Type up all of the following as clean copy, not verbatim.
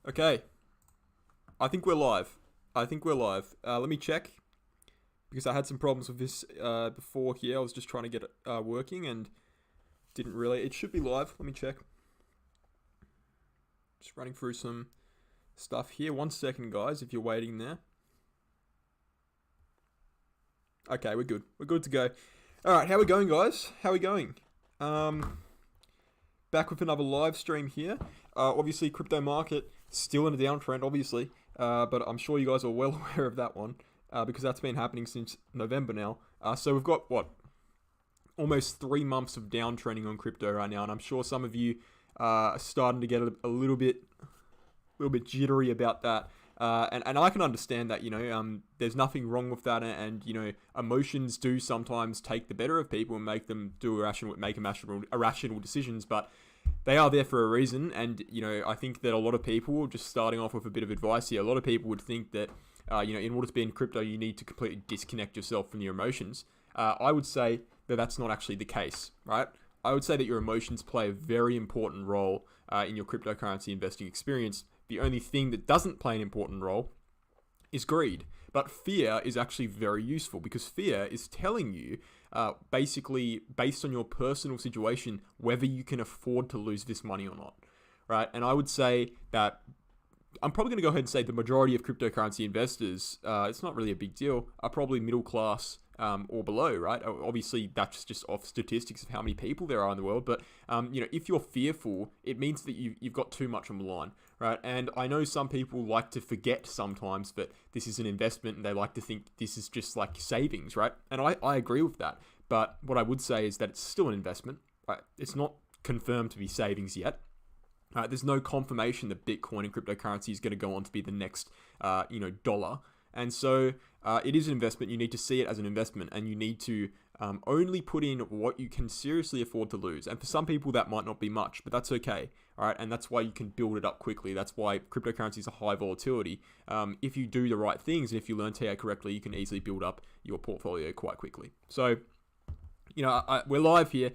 Okay, I think we're live. Let me check because I had some problems with this before here. I was just trying to get it working and didn't really. It should be live. Let me check. Just running through some stuff here. 1 second, guys, if you're waiting there. Okay, we're good. We're good to go. All right, how we going, guys? How we going? Back with another live stream here. Obviously, crypto market still in a downtrend, obviously, but I'm sure you guys are well aware of that one because that's been happening since November now. So we've got almost 3 months of downtrending on crypto right now, and I'm sure some of you are starting to get a little bit jittery about that. And I can understand that, there's nothing wrong with that, and emotions do sometimes take the better of people and make them make irrational decisions, but they are there for a reason. And I think that a lot of people, just starting off with a bit of advice here, a lot of people would think that in order to be in crypto, you need to completely disconnect yourself from your emotions. I would say that that's not actually the case, right? I would say that your emotions play a very important role in your cryptocurrency investing experience. The only thing that doesn't play an important role is greed. But fear is actually very useful because fear is telling you, basically, based on your personal situation, whether you can afford to lose this money or not, right? And I would say that I'm probably going to go ahead and say the majority of cryptocurrency investors, it's not really a big deal, are probably middle class or below, right? Obviously, that's just off statistics of how many people there are in the world. But, if you're fearful, it means that you've got too much on the line, right? And I know some people like to forget sometimes that this is an investment and they like to think this is just like savings, right? And I agree with that. But what I would say is that it's still an investment, right? It's not confirmed to be savings yet. There's no confirmation that Bitcoin and cryptocurrency is going to go on to be the next, dollar. And so it is an investment. You need to see it as an investment, and you need to only put in what you can seriously afford to lose. And for some people, that might not be much, but that's okay. All right, and that's why you can build it up quickly. That's why cryptocurrency is a high volatility. If you do the right things and if you learn TA correctly, you can easily build up your portfolio quite quickly. So, we're live here.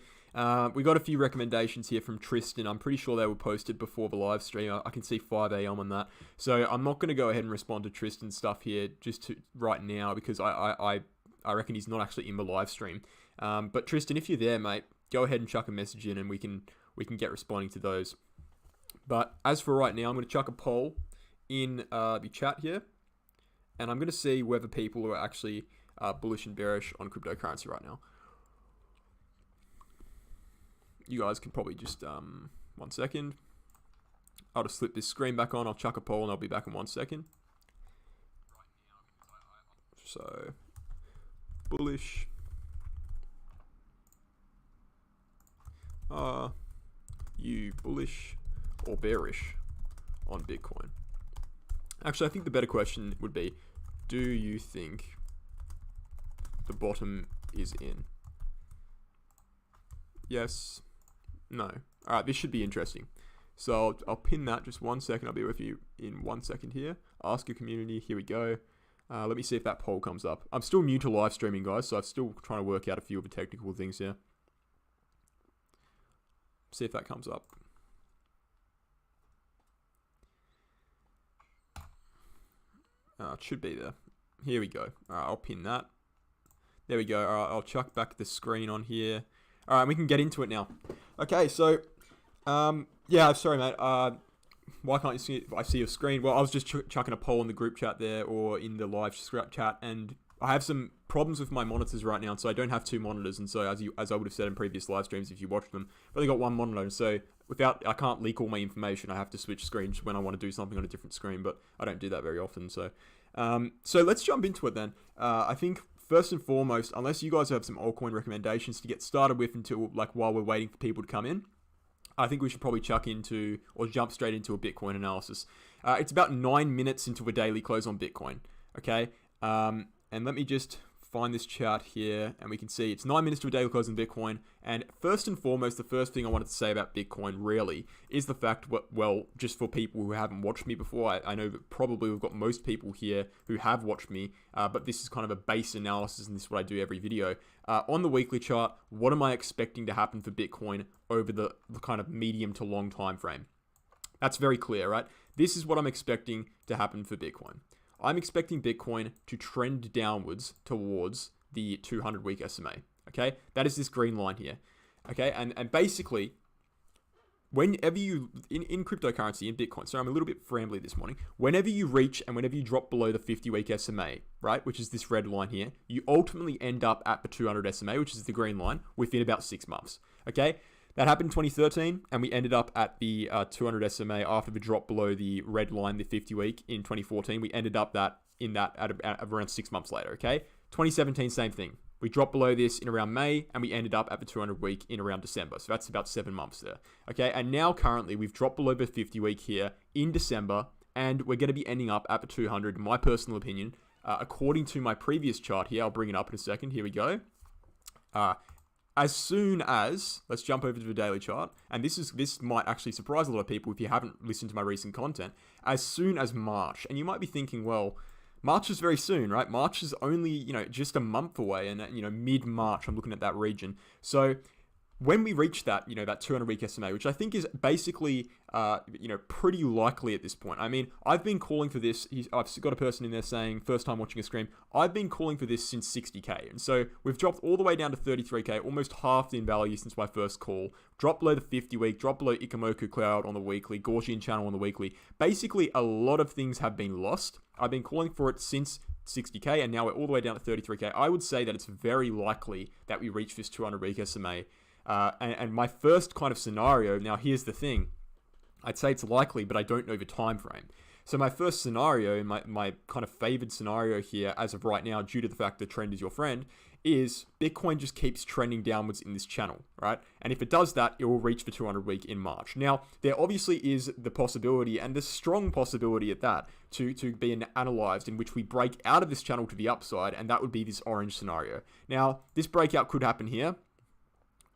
We got a few recommendations here from Tristan. I'm pretty sure they were posted before the live stream. I can see 5 a.m. on that. So I'm not going to go ahead and respond to Tristan's stuff here right now because I reckon he's not actually in the live stream. But Tristan, if you're there, mate, go ahead and chuck a message in and we can get responding to those. But as for right now, I'm going to chuck a poll in the chat here, and I'm going to see whether people are actually bullish and bearish on cryptocurrency right now. You guys can probably just, 1 second. I'll just flip this screen back on. I'll chuck a poll and I'll be back in 1 second. So, bullish. Are you bullish or bearish on Bitcoin? Actually, I think the better question would be, do you think the bottom is in? Yes. No. All right, this should be interesting. So I'll pin that just 1 second. I'll be with you in 1 second here. Ask your community. Here we go. Let me see if that poll comes up. I'm still new to live streaming, guys, so I'm still trying to work out a few of the technical things here. See if that comes up. It should be there. Here we go. All right, I'll pin that. There we go. All right, I'll chuck back the screen on here. All right, we can get into it now. Okay, so, sorry, mate. Why can't you see it? I see your screen. Well, I was just chucking a poll in the group chat there or in the live chat, and I have some problems with my monitors right now, so I don't have 2 monitors. And so, as I would have said in previous live streams, if you watched them, I've only got 1 monitor. So, I can't leak all my information. I have to switch screens when I want to do something on a different screen, but I don't do that very often. So, let's jump into it then. I think first and foremost, unless you guys have some altcoin recommendations to get started with while we're waiting for people to come in, I think we should probably jump straight into a Bitcoin analysis. It's about 9 minutes into a daily close on Bitcoin. Okay. And let me just find this chart here, and we can see it's 9 minutes to a daily close in Bitcoin. And first and foremost, the first thing I wanted to say about Bitcoin really is the fact, well, just for people who haven't watched me before, I know that probably we've got most people here who have watched me, but this is kind of a base analysis, and this is what I do every video. On the weekly chart, what am I expecting to happen for Bitcoin over the kind of medium to long time frame? That's very clear, right? This is what I'm expecting to happen for Bitcoin. I'm expecting Bitcoin to trend downwards towards the 200-week SMA, okay? That is this green line here, okay? And basically, whenever you, in cryptocurrency, in Bitcoin, so I'm a little bit frambly this morning, whenever you reach and whenever you drop below the 50-week SMA, right, which is this red line here, you ultimately end up at the 200 SMA, which is the green line, within about 6 months, okay? That happened in 2013, and we ended up at the 200 SMA after the drop below the red line, the 50-week in 2014. We ended up at around 6 months later, okay? 2017, same thing. We dropped below this in around May, and we ended up at the 200-week in around December. So that's about 7 months there, okay? And now currently, we've dropped below the 50-week here in December, and we're going to be ending up at the 200, in my personal opinion. According to my previous chart here, I'll bring it up in a second. Here we go. As soon as, let's jump over to the daily chart, and this might actually surprise a lot of people if you haven't listened to my recent content, as soon as March. And you might be thinking, well, March is very soon, right? March is only, just a month away, and, mid-March, I'm looking at that region. So when we reach that, that 200-week SMA, which I think is basically, pretty likely at this point. I mean, I've been calling for this. I've got a person in there saying, first time watching a stream, I've been calling for this since 60K. And so we've dropped all the way down to 33K, almost halved in value since my first call. Dropped below the 50-week, dropped below Ikomoku Cloud on the weekly, Gaussian channel on the weekly. Basically, a lot of things have been lost. I've been calling for it since 60K, and now we're all the way down to 33K. I would say that it's very likely that we reach this 200-week SMA. And my first kind of scenario, now here's the thing, I'd say it's likely, but I don't know the time frame. So my first scenario, my kind of favored scenario here as of right now, due to the fact that trend is your friend, is Bitcoin just keeps trending downwards in this channel, right? And if it does that, it will reach the 200-week in March. Now, there obviously is the possibility, and the strong possibility at that, to be analyzed in which we break out of this channel to the upside, and that would be this orange scenario. Now, this breakout could happen here.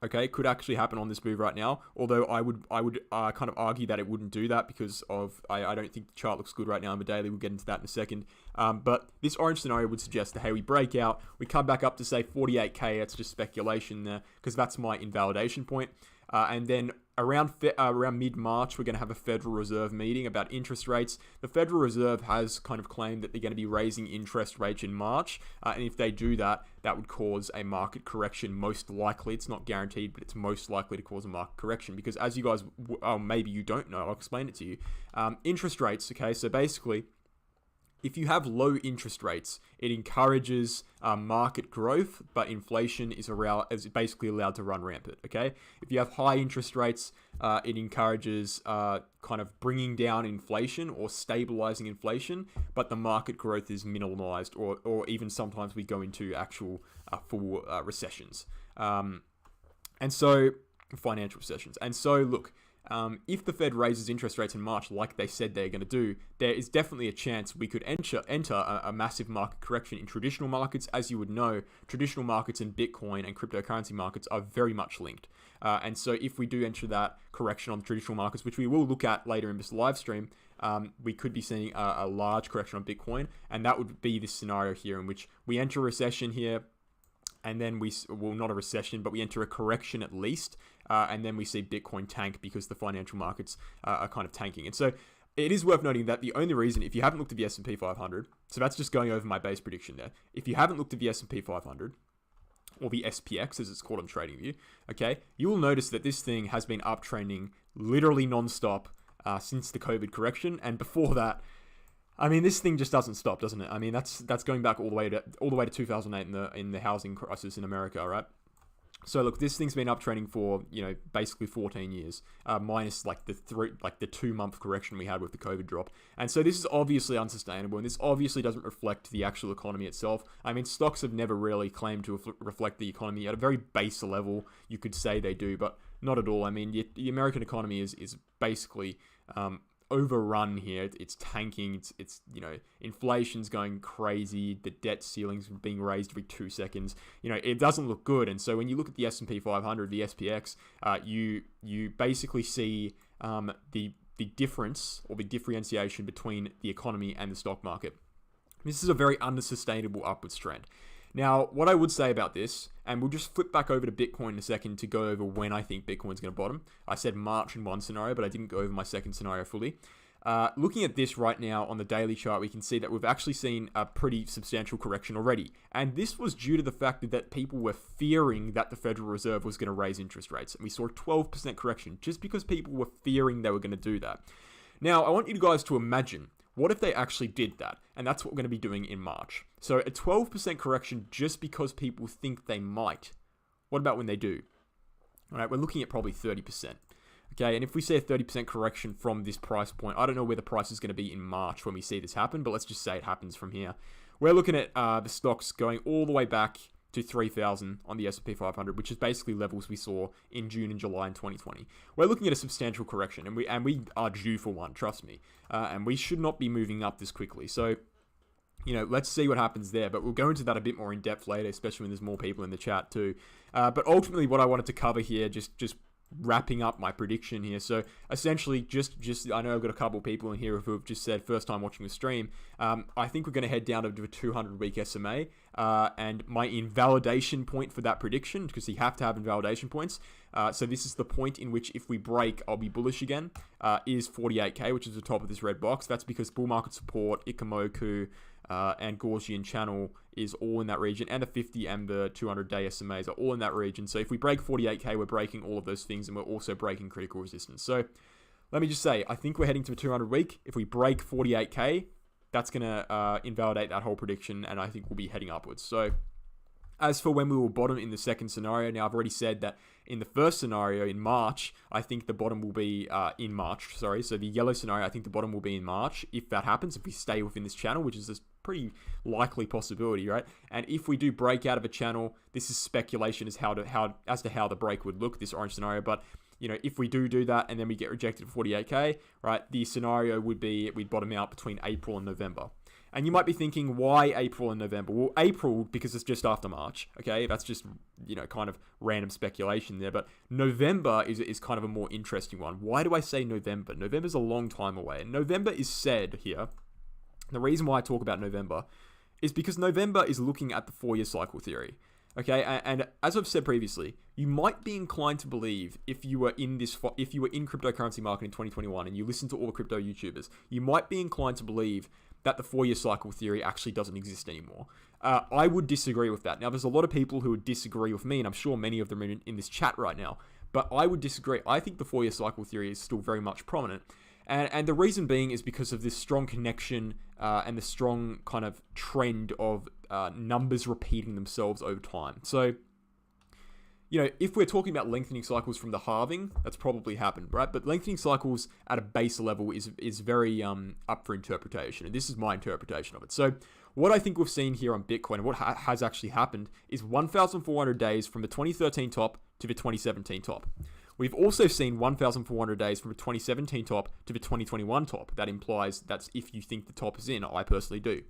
Okay, could actually happen on this move right now. Although I would kind of argue that it wouldn't do that because I don't think the chart looks good right now on the daily. We'll get into that in a second. But this orange scenario would suggest that, hey, we break out, we come back up to say 48K. It's just speculation there because that's my invalidation point. And then around mid-March, we're going to have a Federal Reserve meeting about interest rates. The Federal Reserve has kind of claimed that they're going to be raising interest rates in March. And if they do that, that would cause a market correction. Most likely, it's not guaranteed, but it's most likely to cause a market correction. Because as you guys, maybe you don't know, I'll explain it to you. Interest rates, okay, so basically, if you have low interest rates, it encourages market growth, but inflation is basically allowed to run rampant, okay? If you have high interest rates, it encourages kind of bringing down inflation or stabilizing inflation, but the market growth is minimalized, or even sometimes we go into actual full recessions. And so, financial recessions. And so, look, if the Fed raises interest rates in March like they said they're going to do, there is definitely a chance we could enter a massive market correction in traditional markets. As you would know, traditional markets and Bitcoin and cryptocurrency markets are very much linked. And so if we do enter that correction on the traditional markets, which we will look at later in this live stream, we could be seeing a large correction on Bitcoin. And that would be this scenario here in which we enter a recession here, and then not a recession, but we enter a correction at least, and then we see Bitcoin tank because the financial markets are kind of tanking. And so it is worth noting that the only reason, if you haven't looked at the S&P 500, so that's just going over my base prediction there. If you haven't looked at the S&P 500, or the SPX as it's called on TradingView, okay, you will notice that this thing has been uptrending literally non-stop since the COVID correction, and before that, I mean, this thing just doesn't stop, doesn't it? I mean, that's going back all the way to 2008 in the housing crisis in America, right? So look, this thing's been uptrending for basically 14 years, minus like the 2-month correction we had with the COVID drop, and so this is obviously unsustainable, and this obviously doesn't reflect the actual economy itself. I mean, stocks have never really claimed to reflect the economy at a very base level. You could say they do, but not at all. I mean, the American economy is basically overrun here. It's tanking. It's inflation's going crazy. The debt ceiling's being raised every 2 seconds. It doesn't look good. And so when you look at the S&P 500, the SPX, you basically see the difference or the differentiation between the economy and the stock market. This is a very unsustainable upwards trend. Now, what I would say about this, and we'll just flip back over to Bitcoin in a second to go over when I think Bitcoin's going to bottom. I said March in one scenario, but I didn't go over my second scenario fully. Looking at this right now on the daily chart, we can see that we've actually seen a pretty substantial correction already. And this was due to the fact that people were fearing that the Federal Reserve was going to raise interest rates. And we saw a 12% correction just because people were fearing they were going to do that. Now, I want you guys to imagine, what if they actually did that? And that's what we're going to be doing in March. So a 12% correction just because people think they might. What about when they do? All right, we're looking at probably 30%. Okay, and if we see a 30% correction from this price point, I don't know where the price is going to be in March when we see this happen, but let's just say it happens from here. We're looking at the stocks going all the way back to 3,000 on the S&P 500, which is basically levels we saw in June and July in 2020. We're looking at a substantial correction, and we are due for one, trust me. And we should not be moving up this quickly. So, let's see what happens there. But we'll go into that a bit more in depth later, especially when there's more people in the chat too. But ultimately, what I wanted to cover here, just wrapping up my prediction here. So essentially, just I know I've got a couple people in here who have just said first time watching the stream. I think we're going to head down to a 200-week SMA, and my invalidation point for that prediction, because you have to have invalidation points. So this is the point in which if we break, I'll be bullish again. Is 48k, which is the top of this red box. That's because bull market support, Ikomoku, and Gaussian channel is all in that region, and the 50 and the 200-day SMAs are all in that region. So if we break 48k, we're breaking all of those things, and we're also breaking critical resistance. So let me just say, I think we're heading to a 200-week. If we break 48k, that's going to invalidate that whole prediction, and I think we'll be heading upwards. So as for when we will bottom in the second scenario, now I've already said that in the first scenario in March, I think the bottom will be in March. So the yellow scenario, I think the bottom will be in March. If that happens, if we stay within this channel, which is a pretty likely possibility, right? And if we do break out of a channel, this is speculation as to how the break would look, this orange scenario. But if we do that and then we get rejected at 48k, right? The scenario would be we'd bottom out between April and November. And you might be thinking, why April and November? Well, April, because it's just after March, okay? That's just, kind of random speculation there. But November is kind of a more interesting one. Why do I say November? November's a long time away. And November is said here. The reason why I talk about November is because November is looking at the 4-year cycle theory. Okay, and as I've said previously, you might be inclined to believe if you were in cryptocurrency market in 2021 and you listen to all the crypto YouTubers, you might be inclined to believe that the 4-year cycle theory actually doesn't exist anymore. I would disagree with that. Now, there's a lot of people who would disagree with me, and I'm sure many of them are in this chat right now, but I would disagree. I think the 4-year cycle theory is still very much prominent. And the reason being is because of this strong connection and the strong kind of trend of numbers repeating themselves over time. So, if we're talking about lengthening cycles from the halving, that's probably happened, right? But lengthening cycles at a base level is very up for interpretation. And this is my interpretation of it. So what I think we've seen here on Bitcoin, and what has actually happened, is 1,400 days from the 2013 top to the 2017 top. We've also seen 1,400 days from the 2017 top to the 2021 top. That implies that's if you think the top is in. I personally do.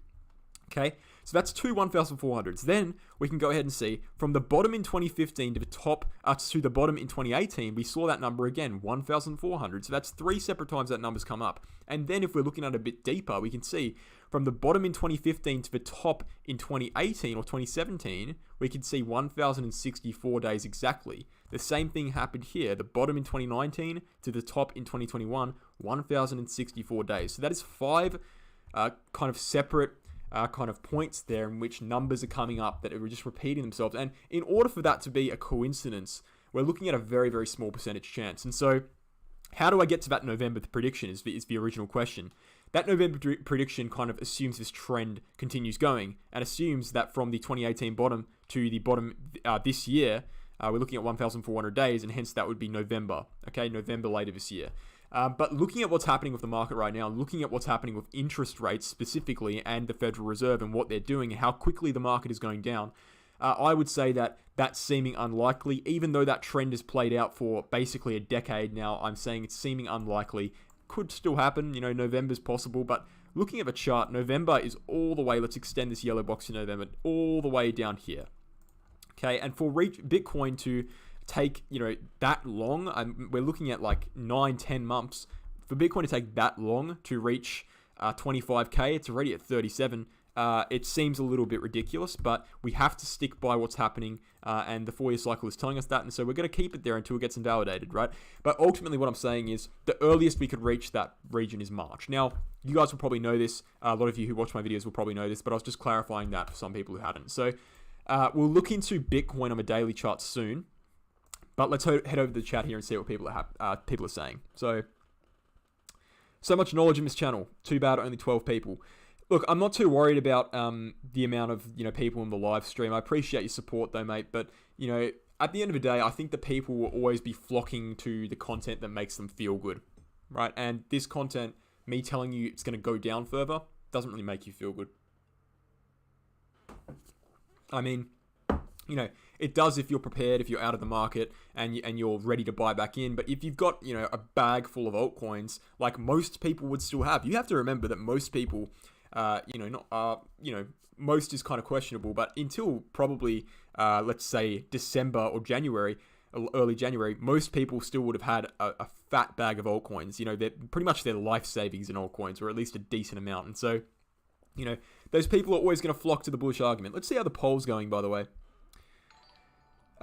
Okay, so that's two 1,400s. Then we can go ahead and see from the bottom in 2015 to the top to the bottom in 2018, we saw that number again, 1,400. So that's 3 separate times that number's come up. And then if we're looking at it a bit deeper, we can see from the bottom in 2015 to the top in 2018 or 2017, we can see 1,064 days exactly. The same thing happened here. The bottom in 2019 to the top in 2021, 1,064 days. So that is 5 kind of separate kind of points there in which numbers are coming up that are just repeating themselves. And in order for that to be a coincidence, we're looking at a very, very small percentage chance. And so how do I get to that November prediction is the original question. That November prediction kind of assumes this trend continues going and assumes that from the 2018 bottom to the bottom this year, we're looking at 1,400 days, and hence that would be November, okay? November later this year. But looking at what's happening with the market right now, looking at what's happening with interest rates specifically and the Federal Reserve and what they're doing and how quickly the market is going down, I would say that that's seeming unlikely. Even though that trend has played out for basically a decade now, I'm saying it's seeming unlikely. Could still happen, November's possible, but looking at the chart, November is all the way, let's extend this yellow box to November, all the way down here. Okay, and for Bitcoin to take, that long, we're looking at like 9-10 months. For Bitcoin to take that long to reach 25k, it's already at 37. it seems a little bit ridiculous, but we have to stick by what's happening, and the 4-year cycle is telling us that, and so we're going to keep it there until it gets invalidated, right? But ultimately what I'm saying is the earliest we could reach that region is March. Now, you guys will probably know this. A lot of you who watch my videos will probably know this, but I was just clarifying that for some people who hadn't. So we'll look into Bitcoin on a daily chart soon, but let's head over to the chat here and see what people are saying. So much knowledge in this channel. Too bad only 12 people. Look, I'm not too worried about the amount of people in the live stream. I appreciate your support though, mate. But at the end of the day, I think the people will always be flocking to the content that makes them feel good, right? And this content, me telling you it's going to go down further, doesn't really make you feel good. I mean, it does if you're prepared, if you're out of the market and you're ready to buy back in. But if you've got, a bag full of altcoins, like most people would still have, you have to remember that most people, most is kind of questionable, but until probably, let's say December or January, early January, most people still would have had a fat bag of altcoins. They're pretty much their life savings in altcoins, or at least a decent amount. And so, those people are always going to flock to the bullish argument. Let's see how the poll's going, by the way.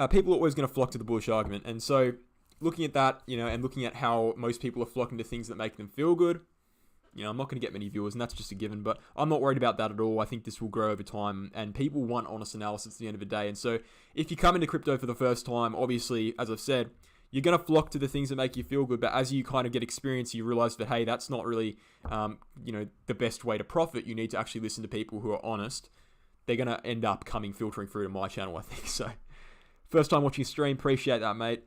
People are always going to flock to the bullish argument. And so looking at that, and looking at how most people are flocking to things that make them feel good, I'm not going to get many viewers, and that's just a given, but I'm not worried about that at all. I think this will grow over time, and people want honest analysis at the end of the day. And so if you come into crypto for the first time, obviously, as I've said, you're going to flock to the things that make you feel good. But as you kind of get experience, you realize that, hey, that's not really, the best way to profit. You need to actually listen to people who are honest. They're going to end up filtering through to my channel, I think. So first time watching a stream, appreciate that, mate.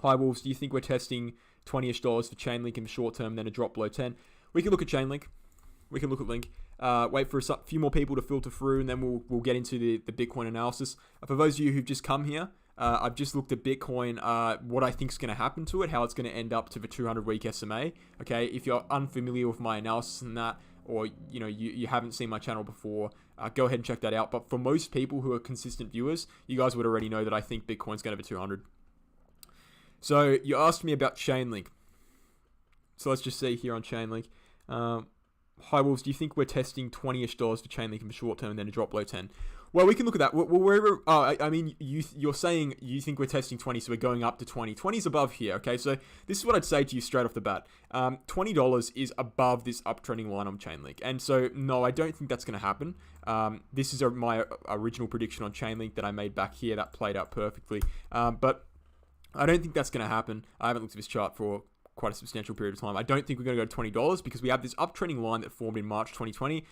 Hi, Wolves. Do you think we're testing $20-ish for Chainlink in the short term, then a drop below 10? We can look at Chainlink. We can look at Link. Wait for a few more people to filter through, and then we'll get into the Bitcoin analysis. For those of you who've just come here, I've just looked at Bitcoin, what I think is going to happen to it, how it's going to end up to the 200-week SMA. Okay, if you're unfamiliar with my analysis and that, or you haven't seen my channel before, go ahead and check that out. But for most people who are consistent viewers, you guys would already know that I think Bitcoin's going to be 200. So you asked me about Chainlink. So let's just see here on Chainlink. Hi, Wolves, do you think we're testing $20-ish for Chainlink in the short term and then a drop below 10? Well, we can look at that. Wherever, you're saying you think we're testing 20, so we're going up to 20. 20 is above here, okay? So this is what I'd say to you straight off the bat. $20 is above this uptrending line on Chainlink. And so, no, I don't think that's going to happen. This is my original prediction on Chainlink that I made back here. That played out perfectly. But I don't think that's going to happen. I haven't looked at this chart for quite a substantial period of time. I don't think we're going to go to $20 because we have this uptrending line that formed in March 2020,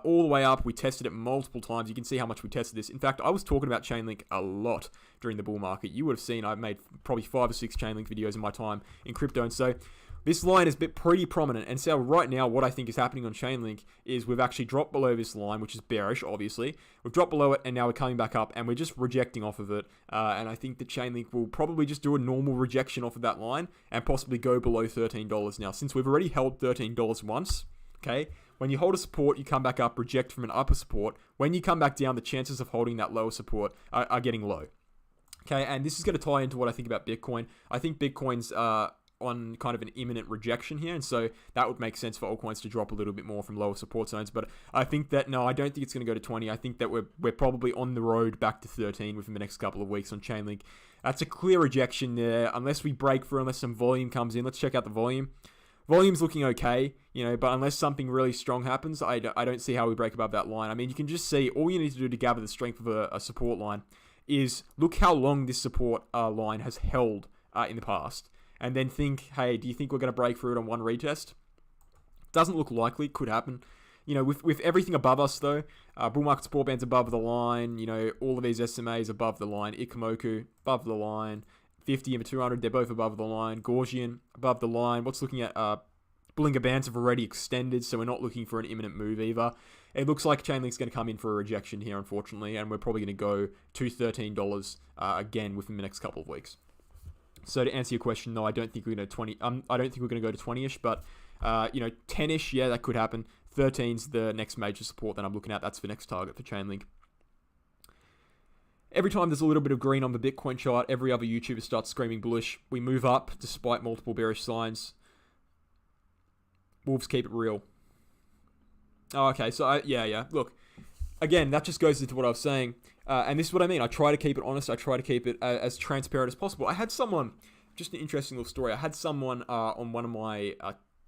all the way up. We tested it multiple times. You can see how much we tested this. In fact, I was talking about Chainlink a lot during the bull market. You would have seen I've made probably 5 or 6 Chainlink videos in my time in crypto, and so this line is pretty prominent. And so right now, what I think is happening on Chainlink is we've actually dropped below this line, which is bearish, obviously. We've dropped below it, and now we're coming back up, and we're just rejecting off of it. And I think that Chainlink will probably just do a normal rejection off of that line and possibly go below $13. Now, since we've already held $13 once, okay, when you hold a support, you come back up, reject from an upper support. When you come back down, the chances of holding that lower support are getting low. Okay, and this is going to tie into what I think about Bitcoin. I think Bitcoin's on kind of an imminent rejection here, and so that would make sense for altcoins to drop a little bit more from lower support zones. But I think that, no, I don't think it's going to go to 20. I think that we're probably on the road back to 13 within the next couple of weeks on Chainlink. That's a clear rejection there, unless we break through, unless some volume comes in. Let's check out the volume. Volume's looking okay, but unless something really strong happens, I don't see how we break above that line. I mean, you can just see, all you need to do to gather the strength of a support line is look how long this support line has held in the past. And then think, hey, do you think we're going to break through it on one retest? Doesn't look likely. Could happen. With everything above us, though, bull market support bands above the line, all of these SMAs above the line, Ikomoku above the line, 50 and 200, they're both above the line, Gaussian above the line. What's looking at Bollinger Bands have already extended, so we're not looking for an imminent move either. It looks like Chainlink's going to come in for a rejection here, unfortunately, and we're probably going to go to $13 again within the next couple of weeks. So to answer your question, no, I don't think we're going to 20. I don't think we're going to go to 20-ish, but 10-ish, yeah, that could happen. 13's the next major support that I'm looking at. That's the next target for Chainlink. Every time there's a little bit of green on the Bitcoin chart, every other YouTuber starts screaming bullish. We move up despite multiple bearish signs. Wolves keep it real. Oh, okay, so yeah. Look, again, that just goes into what I was saying. And this is what I mean. I try to keep it honest. I try to keep it as transparent as possible. I had someone, just an interesting little story. I had someone on one of my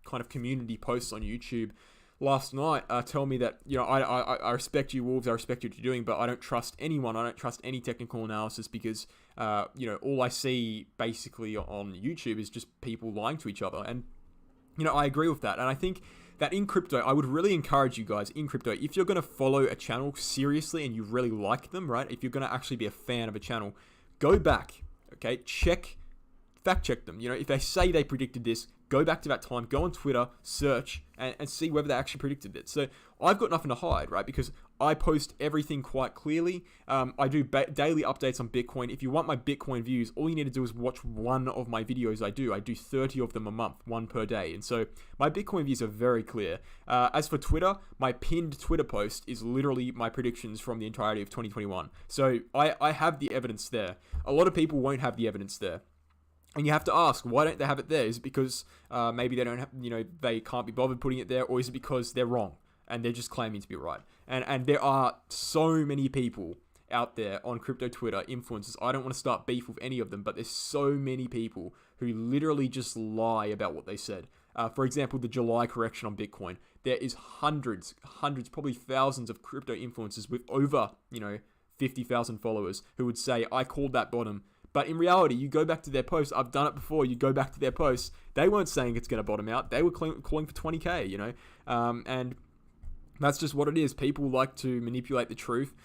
kind of community posts on YouTube last night tell me that, I respect you, Wolves. I respect what you're doing, but I don't trust anyone. I don't trust any technical analysis because, all I see basically on YouTube is just people lying to each other. And, I agree with that. And I think that in crypto, I would really encourage you guys in crypto, if you're going to follow a channel seriously and you really like them, right? If you're going to actually be a fan of a channel, go back, okay? Fact check them. If they say they predicted this, go back to that time, go on Twitter, search, and see whether they actually predicted it. So I've got nothing to hide, right? Because I post everything quite clearly. I do daily updates on Bitcoin. If you want my Bitcoin views, all you need to do is watch one of my videos I do. I do 30 of them a month, one per day. And so my Bitcoin views are very clear. As for Twitter, my pinned Twitter post is literally my predictions from the entirety of 2021. So I have the evidence there. A lot of people won't have the evidence there. And you have to ask, why don't they have it there? Is it because maybe they don't have, they can't be bothered putting it there, or is it because they're wrong and they're just claiming to be right? And there are so many people out there on crypto Twitter, influencers. I don't want to start beef with any of them, but there's so many people who literally just lie about what they said. For example, the July correction on Bitcoin. There is hundreds, probably thousands of crypto influencers with over, 50,000 followers who would say, I called that bottom. But in reality, you go back to their posts. I've done it before. You go back to their posts. They weren't saying it's going to bottom out. They were calling for 20K, and that's just what it is. People like to manipulate the truth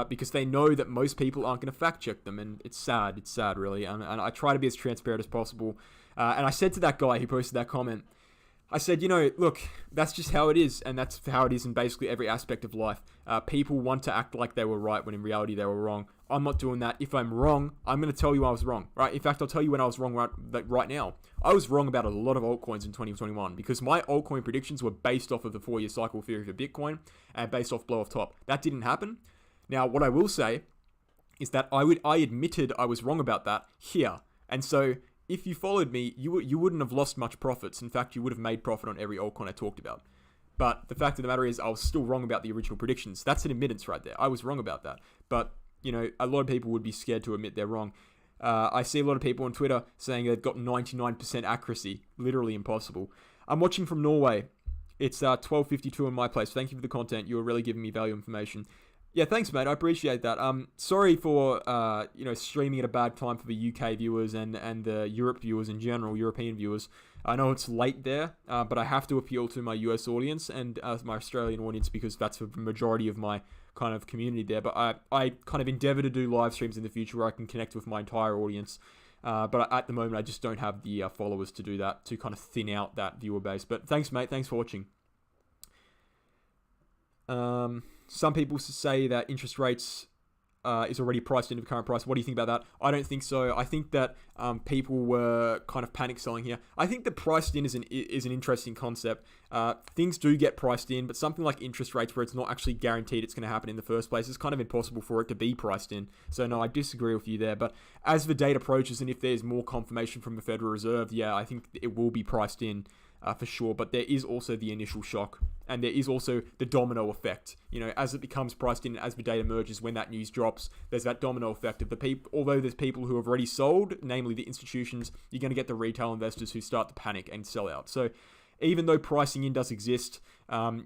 because they know that most people aren't going to fact check them. And it's sad. It's sad, really. And I try to be as transparent as possible. And I said to that guy who posted that comment, I said, look, that's just how it is. And that's how it is in basically every aspect of life. People want to act like they were right when in reality they were wrong. I'm not doing that. If I'm wrong, I'm going to tell you I was wrong, right? In fact, I'll tell you when I was wrong right now. I was wrong about a lot of altcoins in 2021 because my altcoin predictions were based off of the 4-year cycle theory for Bitcoin and based off blow off top. That didn't happen. Now, what I will say is that I admitted I was wrong about that here. And so if you followed me, you wouldn't have lost much profits. In fact, you would have made profit on every altcoin I talked about. But the fact of the matter is I was still wrong about the original predictions. That's an admittance right there. I was wrong about that. But a lot of people would be scared to admit they're wrong. I see a lot of people on Twitter saying they've got 99% accuracy. Literally impossible. I'm watching from Norway. It's 12:52 in my place. Thank you for the content. You're really giving me valuable information. Yeah, thanks, mate. I appreciate that. Sorry for streaming at a bad time for the UK viewers and the Europe viewers in general, European viewers. I know it's late there, but I have to appeal to my US audience and my Australian audience because that's the majority of my kind of community there. But I kind of endeavor to do live streams in the future where I can connect with my entire audience. But at the moment, I just don't have the followers to do that, to kind of thin out that viewer base. But thanks, mate. Thanks for watching. Some people say that interest rates is already priced into the current price. What do you think about that? I don't think so. I think that people were kind of panic selling here. I think that priced in is an interesting concept. Things do get priced in, but something like interest rates where it's not actually guaranteed it's going to happen in the first place, it's kind of impossible for it to be priced in. So no, I disagree with you there. But as the date approaches and if there's more confirmation from the Federal Reserve, yeah, I think it will be priced in. For sure, but there is also the initial shock, and there is also the domino effect. As it becomes priced in, as the data emerges, when that news drops, there's that domino effect of the people. Although there's people who have already sold, namely the institutions, you're going to get the retail investors who start to panic and sell out. So, even though pricing in does exist,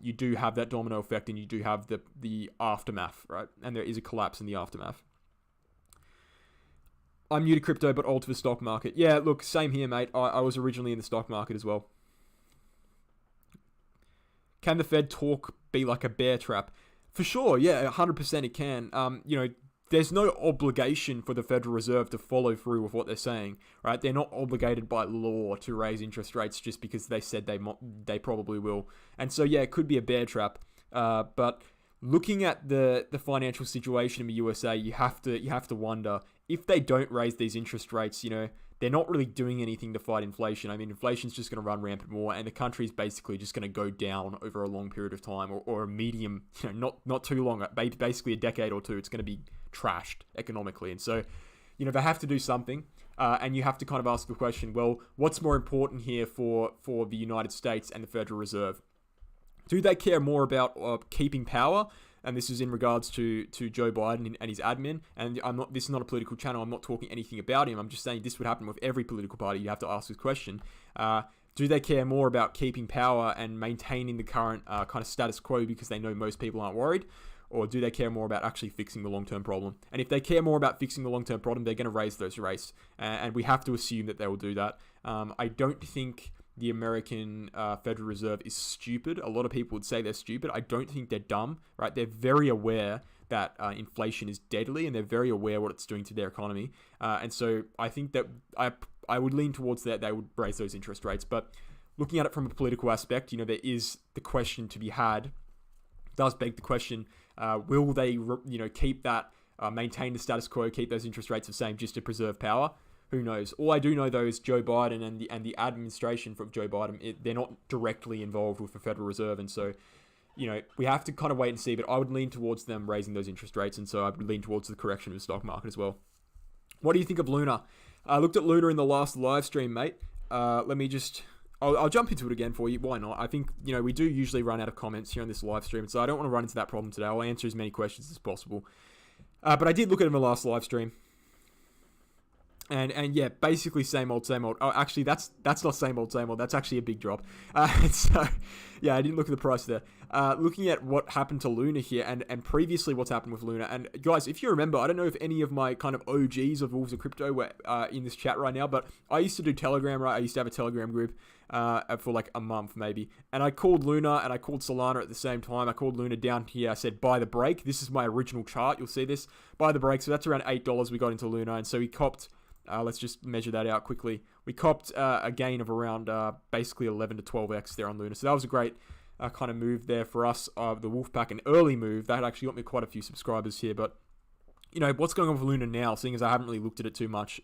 you do have that domino effect, and you do have the aftermath, right? And there is a collapse in the aftermath. I'm new to crypto, but old to the stock market. Yeah, look, same here, mate. I was originally in the stock market as well. Can the Fed talk be like a bear trap? For sure, yeah, 100% it can. There's no obligation for the Federal Reserve to follow through with what they're saying, right? They're not obligated by law to raise interest rates just because they said they probably will. And so, yeah, it could be a bear trap. But looking at the financial situation in the USA, you have to wonder if they don't raise these interest rates, they're not really doing anything to fight inflation. I mean, inflation's just going to run rampant more, and the country's basically just going to go down over a long period of time, or a medium, not too long, basically a decade or two. It's going to be trashed economically, and so, they have to do something, and you have to kind of ask the question: well, what's more important here for the United States and the Federal Reserve? Do they care more about keeping power and this is in regards to Joe Biden and his admin. And this is not a political channel. I'm not talking anything about him. I'm just saying this would happen with every political party. You have to ask this question. Do they care more about keeping power and maintaining the current kind of status quo because they know most people aren't worried? Or do they care more about actually fixing the long-term problem? And if they care more about fixing the long-term problem, they're going to raise those rates. And we have to assume that they will do that. I don't think the American Federal Reserve is stupid. A lot of people would say they're stupid. I don't think they're dumb, right? They're very aware that inflation is deadly, and they're very aware what it's doing to their economy. And so I think that I would lean towards that they would raise those interest rates. But looking at it from a political aspect, there is the question to be had. It does beg the question, will they, keep that, maintain the status quo, keep those interest rates the same just to preserve power? Who knows? All I do know, though, is Joe Biden and the administration from Joe Biden, they're not directly involved with the Federal Reserve. And so, we have to kind of wait and see. But I would lean towards them raising those interest rates. And so I would lean towards the correction of the stock market as well. What do you think of Luna? I looked at Luna in the last live stream, mate. Let me just... I'll jump into it again for you. Why not? I think, we do usually run out of comments here on this live stream. So I don't want to run into that problem today. I'll answer as many questions as possible. But I did look at it in the last live stream. And yeah, basically same old, same old. Oh, actually, that's not same old, same old. That's actually a big drop. So, yeah, I didn't look at the price there. Looking at what happened to Luna here and previously what's happened with Luna. And guys, if you remember, I don't know if any of my kind of OGs of Wolves of Crypto were in this chat right now, but I used to do Telegram, right? I used to have a Telegram group for like a month maybe. And I called Luna and I called Solana at the same time. I called Luna down here. I said, buy the break. This is my original chart. You'll see this. Buy the break. So that's around $8 we got into Luna. And so we copped... let's just measure that out quickly. We copped a gain of around basically 11 to 12x there on Luna. So that was a great kind of move there for us. The Wolfpack, an early move. That actually got me quite a few subscribers here. But, what's going on with Luna now, seeing as I haven't really looked at it too much,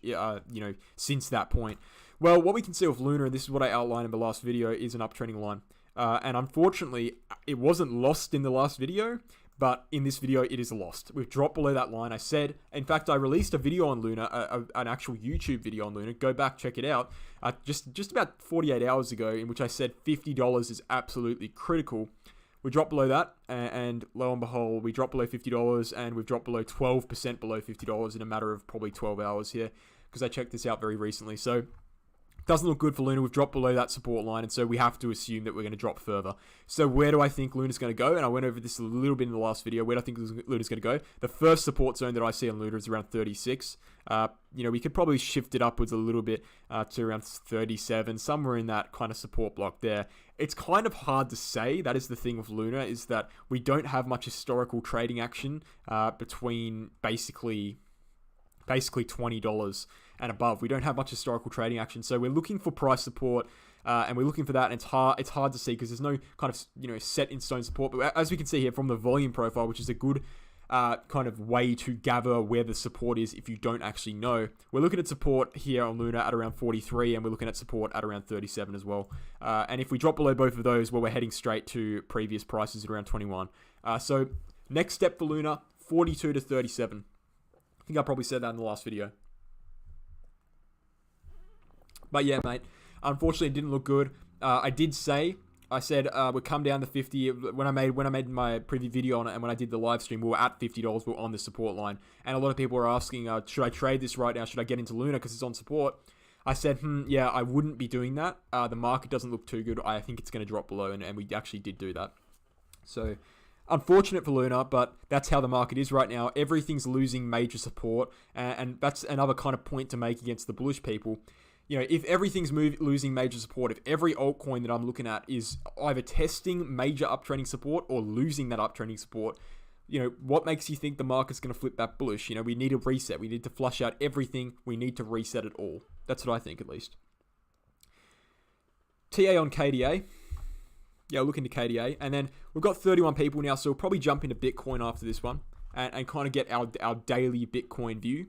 since that point? Well, what we can see with Luna, and this is what I outlined in the last video, is an uptrending line. And unfortunately, it wasn't lost in the last video. But in this video, it is lost. We've dropped below that line. I said, in fact, I released a video on Luna, an actual YouTube video on Luna. Go back, check it out. Just about 48 hours ago, in which I said $50 is absolutely critical. We dropped below that, and lo and behold, we dropped below $50, and we've dropped below 12% below $50 in a matter of probably 12 hours here, because I checked this out very recently. So doesn't look good for Luna. We've dropped below that support line, and so we have to assume that we're going to drop further. So where do I think Luna's going to go? And I went over this a little bit in the last video. Where do I think Luna's going to go? The first support zone that I see on Luna is around 36. We could probably shift it upwards a little bit to around 37, somewhere in that kind of support block there. It's kind of hard to say. That is the thing with Luna, is that we don't have much historical trading action between basically $20 and above. We don't have much historical trading action, so we're looking for price support, and we're looking for that. And it's hard to see because there's no kind of set in stone support. But as we can see here from the volume profile, which is a good kind of way to gather where the support is if you don't actually know, we're looking at support here on Luna at around 43, and we're looking at support at around 37 as well. And if we drop below both of those, well, we're heading straight to previous prices at around 21. So next step for Luna, 42 to 37. I think I probably said that in the last video. But yeah, mate, unfortunately it didn't look good. I said we'd come down to 50 when I made my previous video on it, and when I did the live stream, we were at $50. We were on the support line, and a lot of people were asking, should I trade this right now? Should I get into Luna because it's on support? I said, yeah, I wouldn't be doing that. The market doesn't look too good. I think it's going to drop below, and we actually did do that. So unfortunate for Luna, but that's how the market is right now. Everything's losing major support, and that's another kind of point to make against the bullish people. If everything's losing major support, if every altcoin that I'm looking at is either testing major uptrending support or losing that uptrending support, what makes you think the market's going to flip back bullish? We need a reset. We need to flush out everything. We need to reset it all. That's what I think, at least. TA on KDA. Yeah, look into KDA. And then we've got 31 people now, so we'll probably jump into Bitcoin after this one and kind of get our daily Bitcoin view.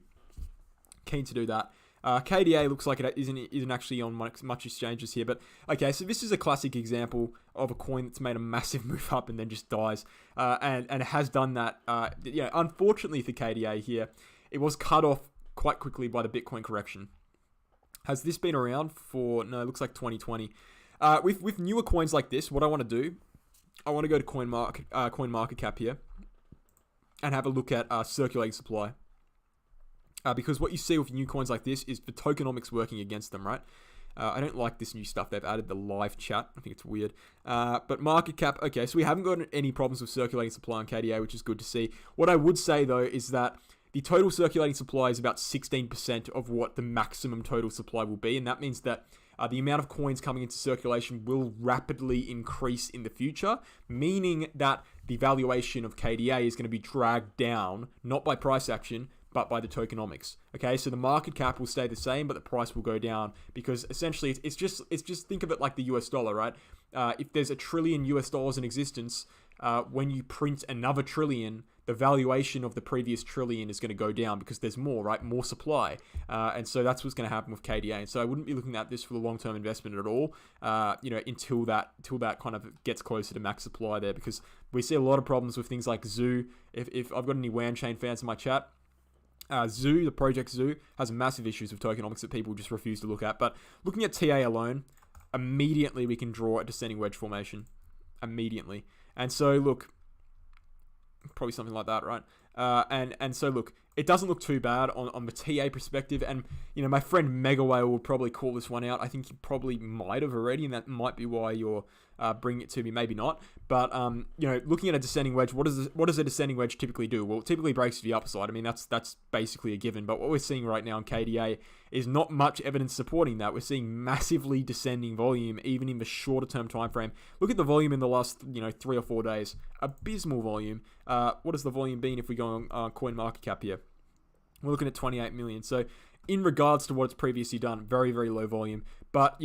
Keen to do that. KDA looks like it isn't actually on much exchanges here, but okay, so this is a classic example of a coin that's made a massive move up and then just dies, and it has done that. Unfortunately for KDA here, it was cut off quite quickly by the Bitcoin correction. Has this been around for? No, it looks like 2020. With newer coins like this, what I want to do, I want to go to coin market cap here, and have a look at circulating supply. Because what you see with new coins like this is the tokenomics working against them, right? I don't like this new stuff they've added, the live chat. I think it's weird. But market cap, okay, so we haven't got any problems with circulating supply on KDA, which is good to see. What I would say, though, is that the total circulating supply is about 16% of what the maximum total supply will be, and that means that the amount of coins coming into circulation will rapidly increase in the future, meaning that the valuation of KDA is going to be dragged down, not by price action, but by the tokenomics. Okay, so the market cap will stay the same, but the price will go down because essentially it's just think of it like the US dollar, right? If there's $1 trillion in existence, when you print another trillion, the valuation of the previous trillion is going to go down because there's more, right? More supply. And so that's what's going to happen with KDA. And so I wouldn't be looking at this for the long-term investment at all, until that kind of gets closer to max supply there, because we see a lot of problems with things like Zoo. If I've got any WAN chain fans in my chat, Zoo, the project Zoo, has massive issues with tokenomics that people just refuse to look at. But looking at TA alone, immediately we can draw a descending wedge formation. Immediately. And so, look, probably something like that, right? And so, look, it doesn't look too bad on the TA perspective. And, my friend Mega Whale will probably call this one out. I think he probably might have already, and that might be why you're bringing it to me, maybe not. But, looking at a descending wedge, what does a descending wedge typically do? Well, it typically breaks to the upside. I mean, that's basically a given. But what we're seeing right now in KDA is not much evidence supporting that. We're seeing massively descending volume, even in the shorter term time frame. Look at the volume in the last, 3 or 4 days. Abysmal volume. What has the volume been if we go on CoinMarketCap here? We're looking at 28 million. So in regards to what it's previously done, very, very low volume. But,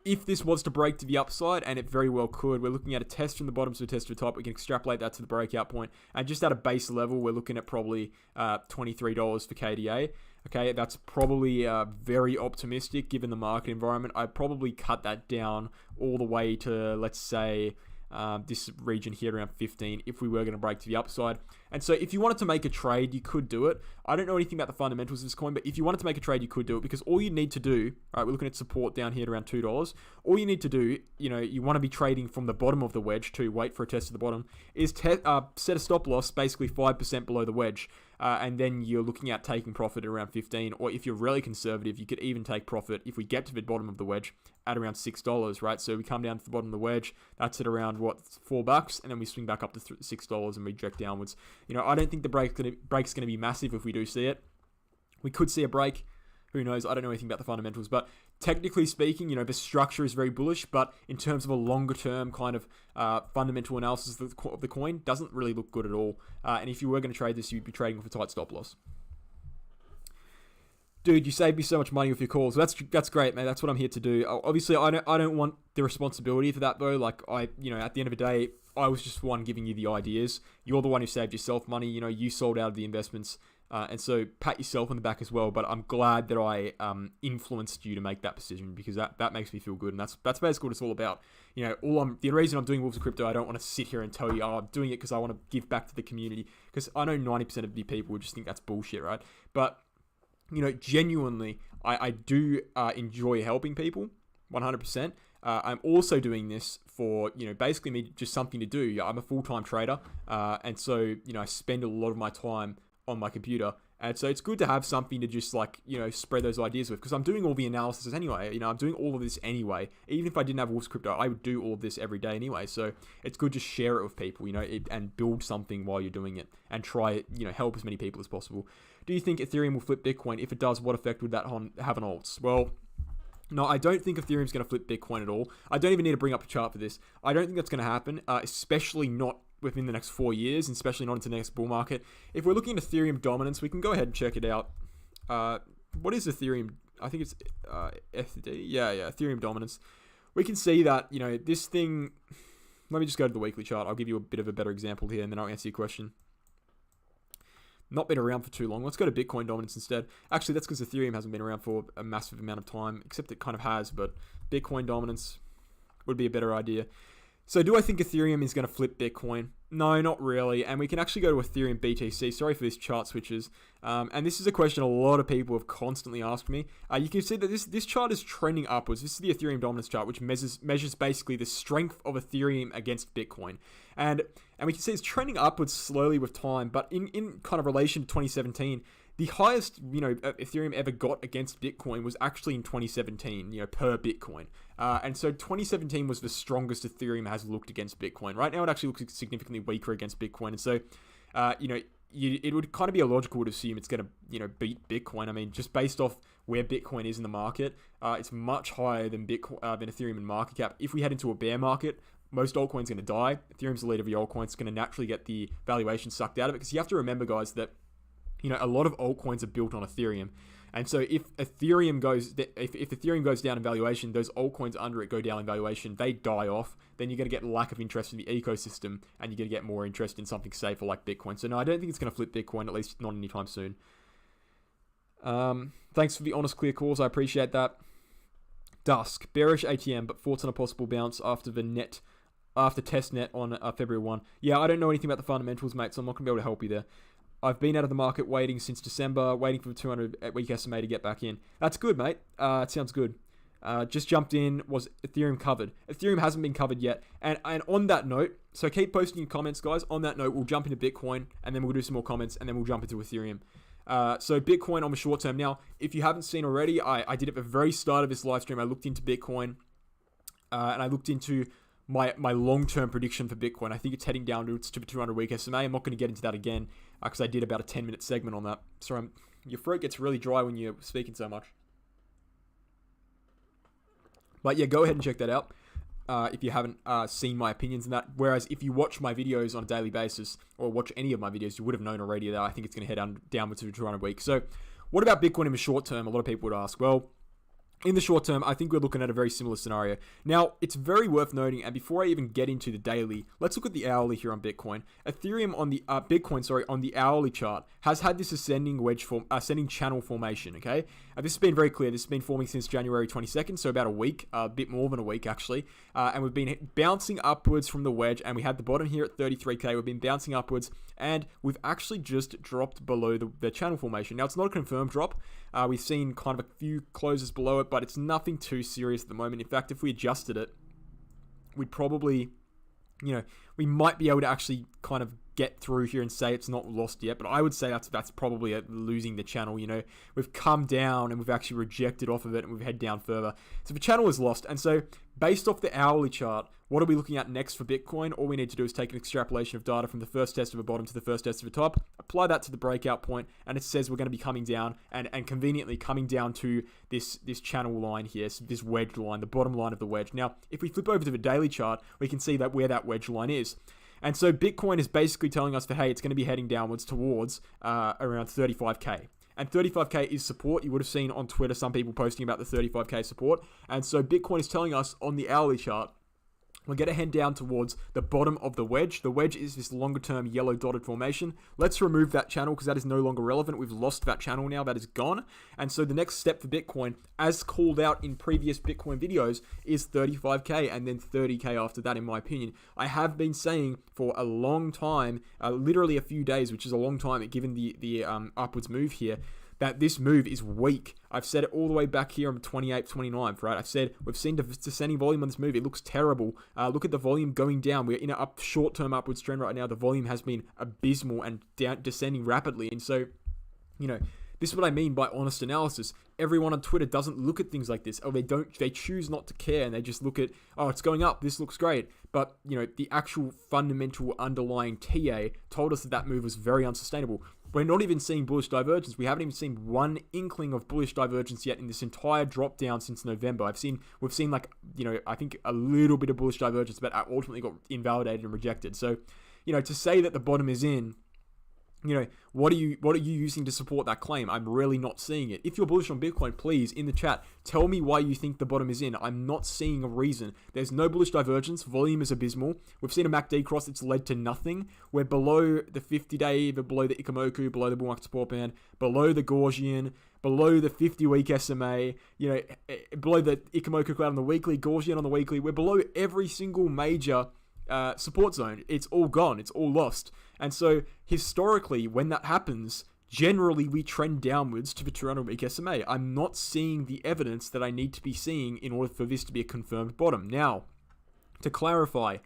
if this was to break to the upside, and it very well could, we're looking at a test from the bottom to a test to the top. We can extrapolate that to the breakout point. And just at a base level, we're looking at probably $23 for KDA. Okay, that's probably very optimistic given the market environment. I'd probably cut that down all the way to, let's say, this region here around 15 if we were going to break to the upside. And so if you wanted to make a trade, you could do it. I don't know anything about the fundamentals of this coin, but if you wanted to make a trade, you could do it, because all you need to do, all right, we're looking at support down here at around $2. All you need to do, you want to be trading from the bottom of the wedge to wait for a test at the bottom, is set a stop loss basically 5% below the wedge. And then you're looking at taking profit at around 15, or if you're really conservative, you could even take profit if we get to the bottom of the wedge at around $6, right? So we come down to the bottom of the wedge, that's at around $4, and then we swing back up to $6 and reject downwards. I don't think the break's going to be massive if we do see it. We could see a break. Who knows? I don't know anything about the fundamentals, but technically speaking, the structure is very bullish, but in terms of a longer term kind of fundamental analysis of the coin, doesn't really look good at all. And if you were going to trade this, you'd be trading with a tight stop loss. Dude, you saved me so much money with your calls. That's great, man. That's what I'm here to do. Obviously, I don't want the responsibility for that, though. Like, at the end of the day, I was just one giving you the ideas. You're the one who saved yourself money. You sold out of the investments. And so pat yourself on the back as well. But I'm glad that I influenced you to make that decision, because that makes me feel good. And that's basically what it's all about. The reason I'm doing Wolves of Crypto, I don't want to sit here and tell you, I'm doing it because I want to give back to the community. Because I know 90% of the people would just think that's bullshit, right? But genuinely, I do enjoy helping people, 100%. I'm also doing this for, basically me, just something to do. I'm a full-time trader, and so, I spend a lot of my time on my computer, and so it's good to have something to just spread those ideas with, because I'm doing all the analysis anyway. I'm doing all of this anyway. Even if I didn't have Wolves Crypto, I would do all of this every day anyway. So it's good to share it with people, and build something while you're doing it, and try it, help as many people as possible. Do you think Ethereum will flip Bitcoin? If it does, what effect would that have on alts? Well, no, I don't think Ethereum's going to flip Bitcoin at all. I don't even need to bring up a chart for this. I don't think that's going to happen, especially not within the next 4 years, and especially not into the next bull market. If we're looking at Ethereum Dominance, we can go ahead and check it out. What is Ethereum? I think it's FD. Yeah, Ethereum Dominance. We can see that, this thing... Let me just go to the weekly chart. I'll give you a bit of a better example here, and then I'll answer your question. Not been around for too long. Let's go to Bitcoin Dominance instead. Actually, that's because Ethereum hasn't been around for a massive amount of time, except it kind of has, but Bitcoin Dominance would be a better idea. So do I think Ethereum is going to flip Bitcoin? No, not really. And we can actually go to Ethereum BTC. Sorry for this chart switches. And this is a question a lot of people have constantly asked me. You can see that this chart is trending upwards. This is the Ethereum Dominance chart, which measures basically the strength of Ethereum against Bitcoin. And we can see it's trending upwards slowly with time. But in kind of relation to 2017, the highest, Ethereum ever got against Bitcoin was actually in 2017, per Bitcoin. And so 2017 was the strongest Ethereum has looked against Bitcoin. Right now, it actually looks significantly weaker against Bitcoin. And so, it would kind of be illogical to assume it's going to, beat Bitcoin. I mean, just based off where Bitcoin is in the market, it's much higher than Ethereum in market cap. If we head into a bear market, most altcoins are going to die. Ethereum's the leader of the altcoins. It's going to naturally get the valuation sucked out of it. Because you have to remember, guys, that a lot of altcoins are built on Ethereum. And so if Ethereum goes down in valuation, those altcoins under it go down in valuation, they die off, then you're going to get lack of interest in the ecosystem, and you're going to get more interest in something safer like Bitcoin. So no, I don't think it's going to flip Bitcoin, at least not anytime soon. Thanks for the honest, clear calls. I appreciate that. Dusk, bearish ATM, but thoughts on a possible bounce after test net on February 1. Yeah, I don't know anything about the fundamentals, mate, so I'm not going to be able to help you there. I've been out of the market waiting since December, waiting for the 200-week SMA to get back in. That's good, mate. It sounds good. Just jumped in. Was Ethereum covered? Ethereum hasn't been covered yet. And on that note, so keep posting your comments, guys. On that note, we'll jump into Bitcoin, and then we'll do some more comments, and then we'll jump into Ethereum. So Bitcoin on the short term. Now, if you haven't seen already, I did at the very start of this live stream, I looked into Bitcoin, and I looked into my long-term prediction for Bitcoin. I think it's heading downwards to the 200-week SMA. I'm not going to get into that again because I did about a 10-minute segment on that. Sorry, your throat gets really dry when you're speaking so much. But yeah, go ahead and check that out if you haven't seen my opinions on that. Whereas if you watch my videos on a daily basis or watch any of my videos, you would have known already that I think it's going to head downwards to the 200-week. So what about Bitcoin in the short term? A lot of people would ask. Well, in the short term, I think we're looking at a very similar scenario. Now, it's very worth noting, and before I even get into the daily, let's look at the hourly here on Bitcoin. Ethereum on the on the hourly chart has had this ascending channel formation. Okay, this has been very clear. This has been forming since January 22nd, so about a week, a bit more than a week actually. And we've been bouncing upwards from the wedge, and we had the bottom here at 33k. We've been bouncing upwards, and we've actually just dropped below the channel formation. Now, it's not a confirmed drop. We've seen kind of a few closes below it, but it's nothing too serious at the moment. In fact, if we adjusted it, we'd probably, we might be able to actually kind of get through here and say it's not lost yet, but I would say that's probably losing the channel. We've come down and we've actually rejected off of it, and we've head down further. So the channel is lost. And so based off the hourly chart, what are we looking at next for Bitcoin? All we need to do is take an extrapolation of data from the first test of a bottom to the first test of a top, apply that to the breakout point, and it says we're going to be coming down and conveniently coming down to this channel line here, this wedge line, the bottom line of the wedge. Now, if we flip over to the daily chart, we can see that where that wedge line is. And so Bitcoin is basically telling us hey, it's going to be heading downwards towards around 35k. And 35k is support. You would have seen on Twitter some people posting about the 35k support. And so Bitcoin is telling us on the hourly chart, we're going to head down towards the bottom of the wedge. The wedge is this longer term yellow dotted formation. Let's remove that channel because that is no longer relevant. We've lost that channel now. That is gone. And so the next step for Bitcoin, as called out in previous Bitcoin videos, is 35k and then 30k after that, in my opinion. I have been saying for a long time, literally a few days, which is a long time given the upwards move here, that this move is weak. I've said it all the way back here on 28th, 29th, right? I've said we've seen descending volume on this move. It looks terrible. Look at the volume going down. We're in a short-term upwards trend right now. The volume has been abysmal and descending rapidly. And so, this is what I mean by honest analysis. Everyone on Twitter doesn't look at things like this. They choose not to care, and they just look at, it's going up, this looks great. But, the actual fundamental underlying TA told us that move was very unsustainable. We're not even seeing bullish divergence. We haven't even seen one inkling of bullish divergence yet in this entire drop down since November. We've seen I think a little bit of bullish divergence, but ultimately got invalidated and rejected. So, to say that the bottom is in, what are you using to support that claim? I'm really not seeing it. If you're bullish on Bitcoin, please, in the chat, tell me why you think the bottom is in. I'm not seeing a reason. There's no bullish divergence. Volume is abysmal. We've seen a MACD cross. It's led to nothing. We're below the 50-day, below the Ichimoku, below the bull market support band, below the Gaussian, below the 50-week SMA, below the Ichimoku cloud on the weekly, Gaussian on the weekly. We're below every single major support zone. It's all gone. It's all lost. And so historically, when that happens, generally we trend downwards to the 200-week SMA. I'm not seeing the evidence that I need to be seeing in order for this to be a confirmed bottom. Now, to clarify,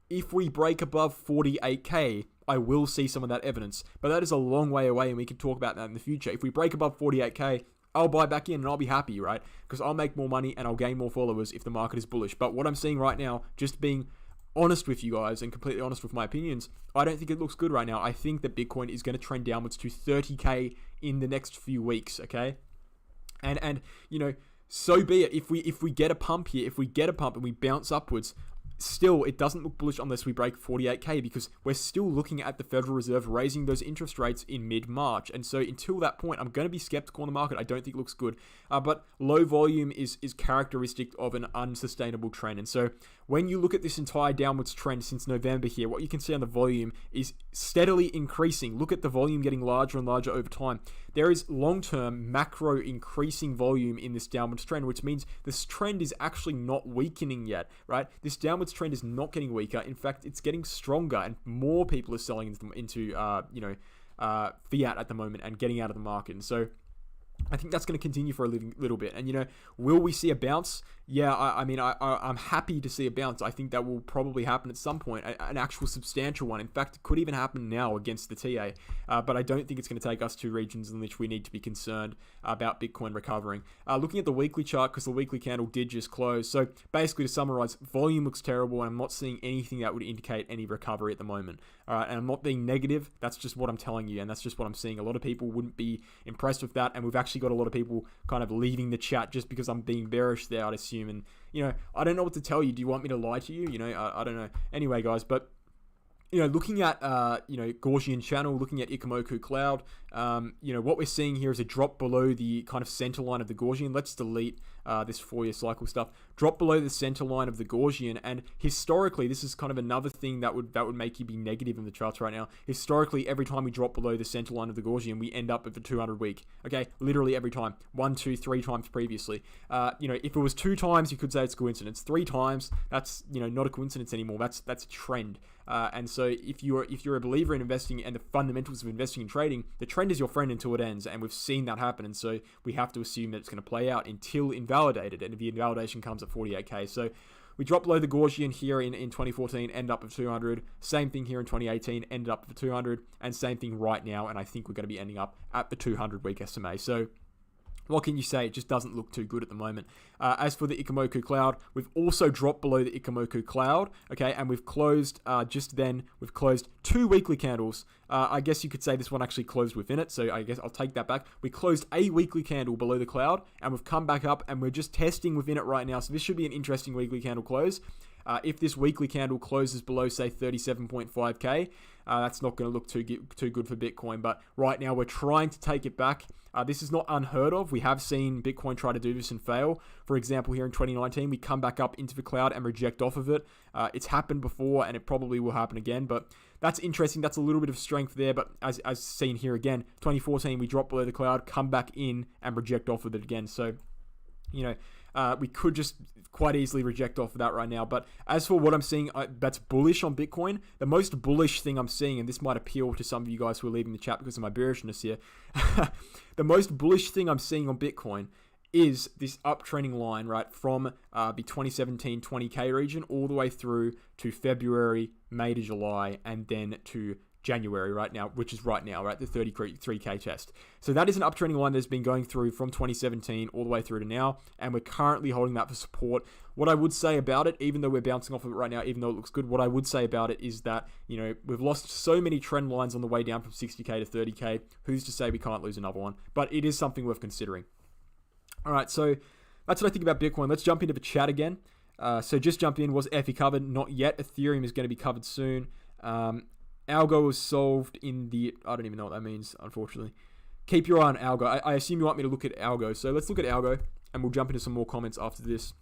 if we break above 48k, I will see some of that evidence, but that is a long way away, and we can talk about that in the future. If we break above 48k, I'll buy back in and I'll be happy, right? Because I'll make more money and I'll gain more followers if the market is bullish. But what I'm seeing right now, just being honest with you guys and completely honest with my opinions, I don't think it looks good right now. I think that Bitcoin is going to trend downwards to 30k in the next few weeks, okay? And so be it. If we get a pump here, if we get a pump and we bounce upwards, still, it doesn't look bullish unless we break 48k, because we're still looking at the Federal Reserve raising those interest rates in mid-March. And so until that point, I'm going to be skeptical on the market. I don't think it looks good. But low volume is characteristic of an unsustainable trend. And so when you look at this entire downwards trend since November here, what you can see on the volume is steadily increasing. Look at the volume getting larger and larger over time. There is long-term macro increasing volume in this downwards trend, which means this trend is actually not weakening yet, right? This downwards trend is not getting weaker. In fact, it's getting stronger, and more people are selling into fiat at the moment and getting out of the market. And so I think that's going to continue for a little bit. And, will we see a bounce? Yeah, I'm happy to see a bounce. I think that will probably happen at some point, an actual substantial one. In fact, it could even happen now against the TA. But I don't think it's going to take us to regions in which we need to be concerned about Bitcoin recovering. Looking at the weekly chart, because the weekly candle did just close. So basically, to summarize, volume looks terrible, and I'm not seeing anything that would indicate any recovery at the moment. All right, and I'm not being negative. That's just what I'm telling you, and that's just what I'm seeing. A lot of people wouldn't be impressed with that, and we've actually got a lot of people kind of leaving the chat just because I'm being bearish there, I'd assume. And I don't know what to tell you. Do you want me to lie to you? I don't know. Anyway, guys, but looking at Gaussian channel, looking at Ichimoku cloud, what we're seeing here is a drop below the kind of center line of the Gaussian. Let's delete this 4-year cycle stuff. Drop below the center line of the Gaussian, and historically, this is kind of another thing that would make you be negative in the charts right now. Historically, every time we drop below the center line of the Gaussian, we end up at the 200 week. Okay, literally every time. 1, 2, 3 times previously. If it was 2 times, you could say it's coincidence. 3 times, that's not a coincidence anymore. That's a trend. And so if you're a believer in investing and the fundamentals of investing and trading, the trend is your friend until it ends, and we've seen that happen. And so we have to assume that it's going to play out until invalidated, and the invalidation comes at 48k. So we dropped below the Gaussian here in 2014, end up at 200. Same thing here in 2018, ended up at 200, and same thing right now. And I think we're going to be ending up at the 200 week SMA. So what can you say? It just doesn't look too good at the moment. As for the Ichimoku cloud, we've also dropped below the Ichimoku cloud, okay, and we've closed, we've closed 2 weekly candles. I guess you could say this one actually closed within it, so I guess I'll take that back. We closed a weekly candle below the cloud, and we've come back up, and we're just testing within it right now, so this should be an interesting weekly candle close. If this weekly candle closes below, say, 37.5k, that's not going to look too good for Bitcoin. But right now, we're trying to take it back. This is not unheard of. We have seen Bitcoin try to do this and fail. For example, here in 2019, we come back up into the cloud and reject off of it. It's happened before, and it probably will happen again. But that's interesting. That's a little bit of strength there. But as seen here again, 2014, we drop below the cloud, come back in, and reject off of it again. So, we could just quite easily reject off of that right now. But as for what I'm seeing, that's bullish on Bitcoin. The most bullish thing I'm seeing, and this might appeal to some of you guys who are leaving the chat because of my bearishness here. The most bullish thing I'm seeing on Bitcoin is this uptrending line, right, from the 2017 20k region all the way through to February, May to July, and then to January right now, which is right now, right, the 33k test. So that is an uptrending line that's been going through from 2017 all the way through to now, and we're currently holding that for support. What I would say about it, even though we're bouncing off of it right now, even though it looks good, what I would say about it is that, we've lost so many trend lines on the way down from 60k to 30k. Who's to say we can't lose another one? But it is something worth considering. All right, so that's what I think about Bitcoin. Let's jump into the chat again. So just jump in. Was ETH covered? Not yet. Ethereum is going to be covered soon. Algo was solved in the... I don't even know what that means, unfortunately. Keep your eye on Algo. I assume you want me to look at Algo. So let's look at Algo, and we'll jump into some more comments after this.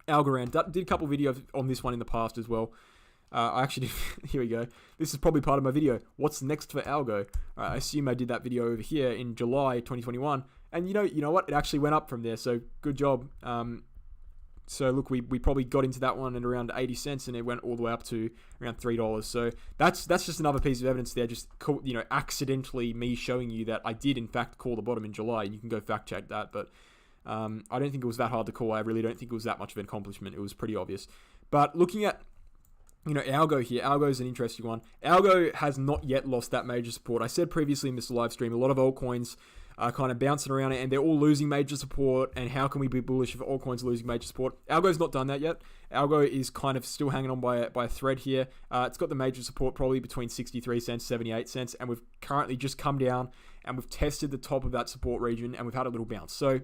Algorand did a couple videos on this one in the past as well. I actually did... Here we go. This is probably part of my video. What's next for Algo? I assume I did that video over here in July 2021. And you know what? It actually went up from there. So good job. So look, we probably got into that one at around 80 cents, and it went all the way up to around $3. So that's just another piece of evidence there. Just accidentally me showing you that I did in fact call the bottom in July. You can go fact check that, but I don't think it was that hard to call. I really don't think it was that much of an accomplishment. It was pretty obvious. But looking at Algo here. Algo is an interesting one. Algo has not yet lost that major support. I said previously in this live stream, a lot of altcoins are kind of bouncing around it, and they're all losing major support. And how can we be bullish if altcoins are losing major support? Algo's not done that yet. Algo is kind of still hanging on by a thread here. It's got the major support probably between 63 cents, 78 cents, and we've currently just come down and we've tested the top of that support region, and we've had a little bounce. So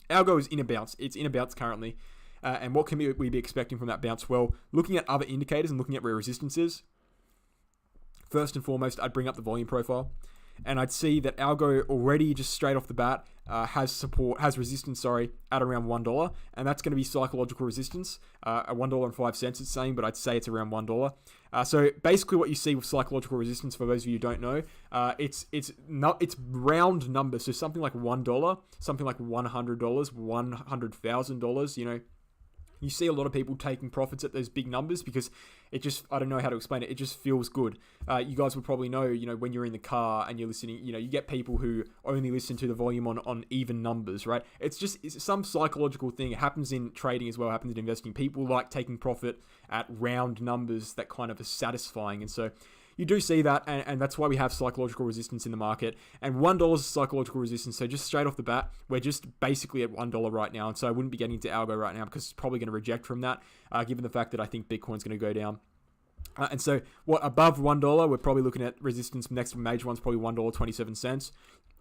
Algo is in a bounce. It's in a bounce currently. And what can we be expecting from that bounce? Well, looking at other indicators and looking at where resistance is, first and foremost, I'd bring up the volume profile. And I'd see that Algo already just straight off the bat has resistance, at around $1. And that's going to be psychological resistance, at $1.05 it's saying, but I'd say it's around $1. So basically what you see with psychological resistance, for those of you who don't know, it's round numbers. So something like $1, something like $100, $100,000, you see a lot of people taking profits at those big numbers because it just, I don't know how to explain it. It just feels good. You guys would probably know, when you're in the car and you're listening, you get people who only listen to the volume on even numbers, right? It's some psychological thing. It happens in trading as well, happens in investing. People like taking profit at round numbers that kind of are satisfying. And so you do see that, and that's why we have psychological resistance in the market. And $1 is psychological resistance. So just straight off the bat, we're just basically at $1 right now. And so I wouldn't be getting into Algo right now because it's probably going to reject from that, given the fact that I think Bitcoin's going to go down. And so above $1, we're probably looking at resistance. Next major one's probably $1.27.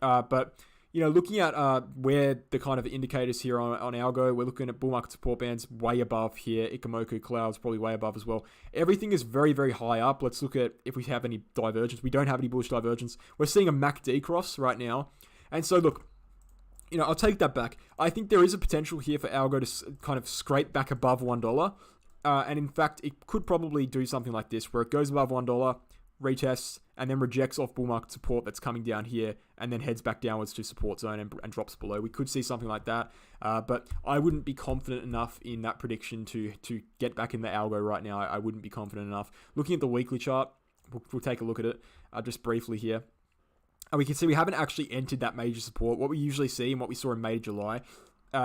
But looking at where the kind of indicators here on Algo, we're looking at bull market support bands way above here. Ichimoku clouds probably way above as well. Everything is very, very high up. Let's look at if we have any divergence. We don't have any bullish divergence. We're seeing a MACD cross right now. And so look, I'll take that back. I think there is a potential here for Algo to kind of scrape back above $1. And in fact, it could probably do something like this, where it goes above $1, retests, and then rejects off bull market support that's coming down here, and then heads back downwards to support zone and drops below. We could see something like that, but I wouldn't be confident enough in that prediction to get back in the Algo right now. I wouldn't be confident enough. Looking at the weekly chart, we'll take a look at it just briefly here. And we can see we haven't actually entered that major support. What we usually see and what we saw in May to July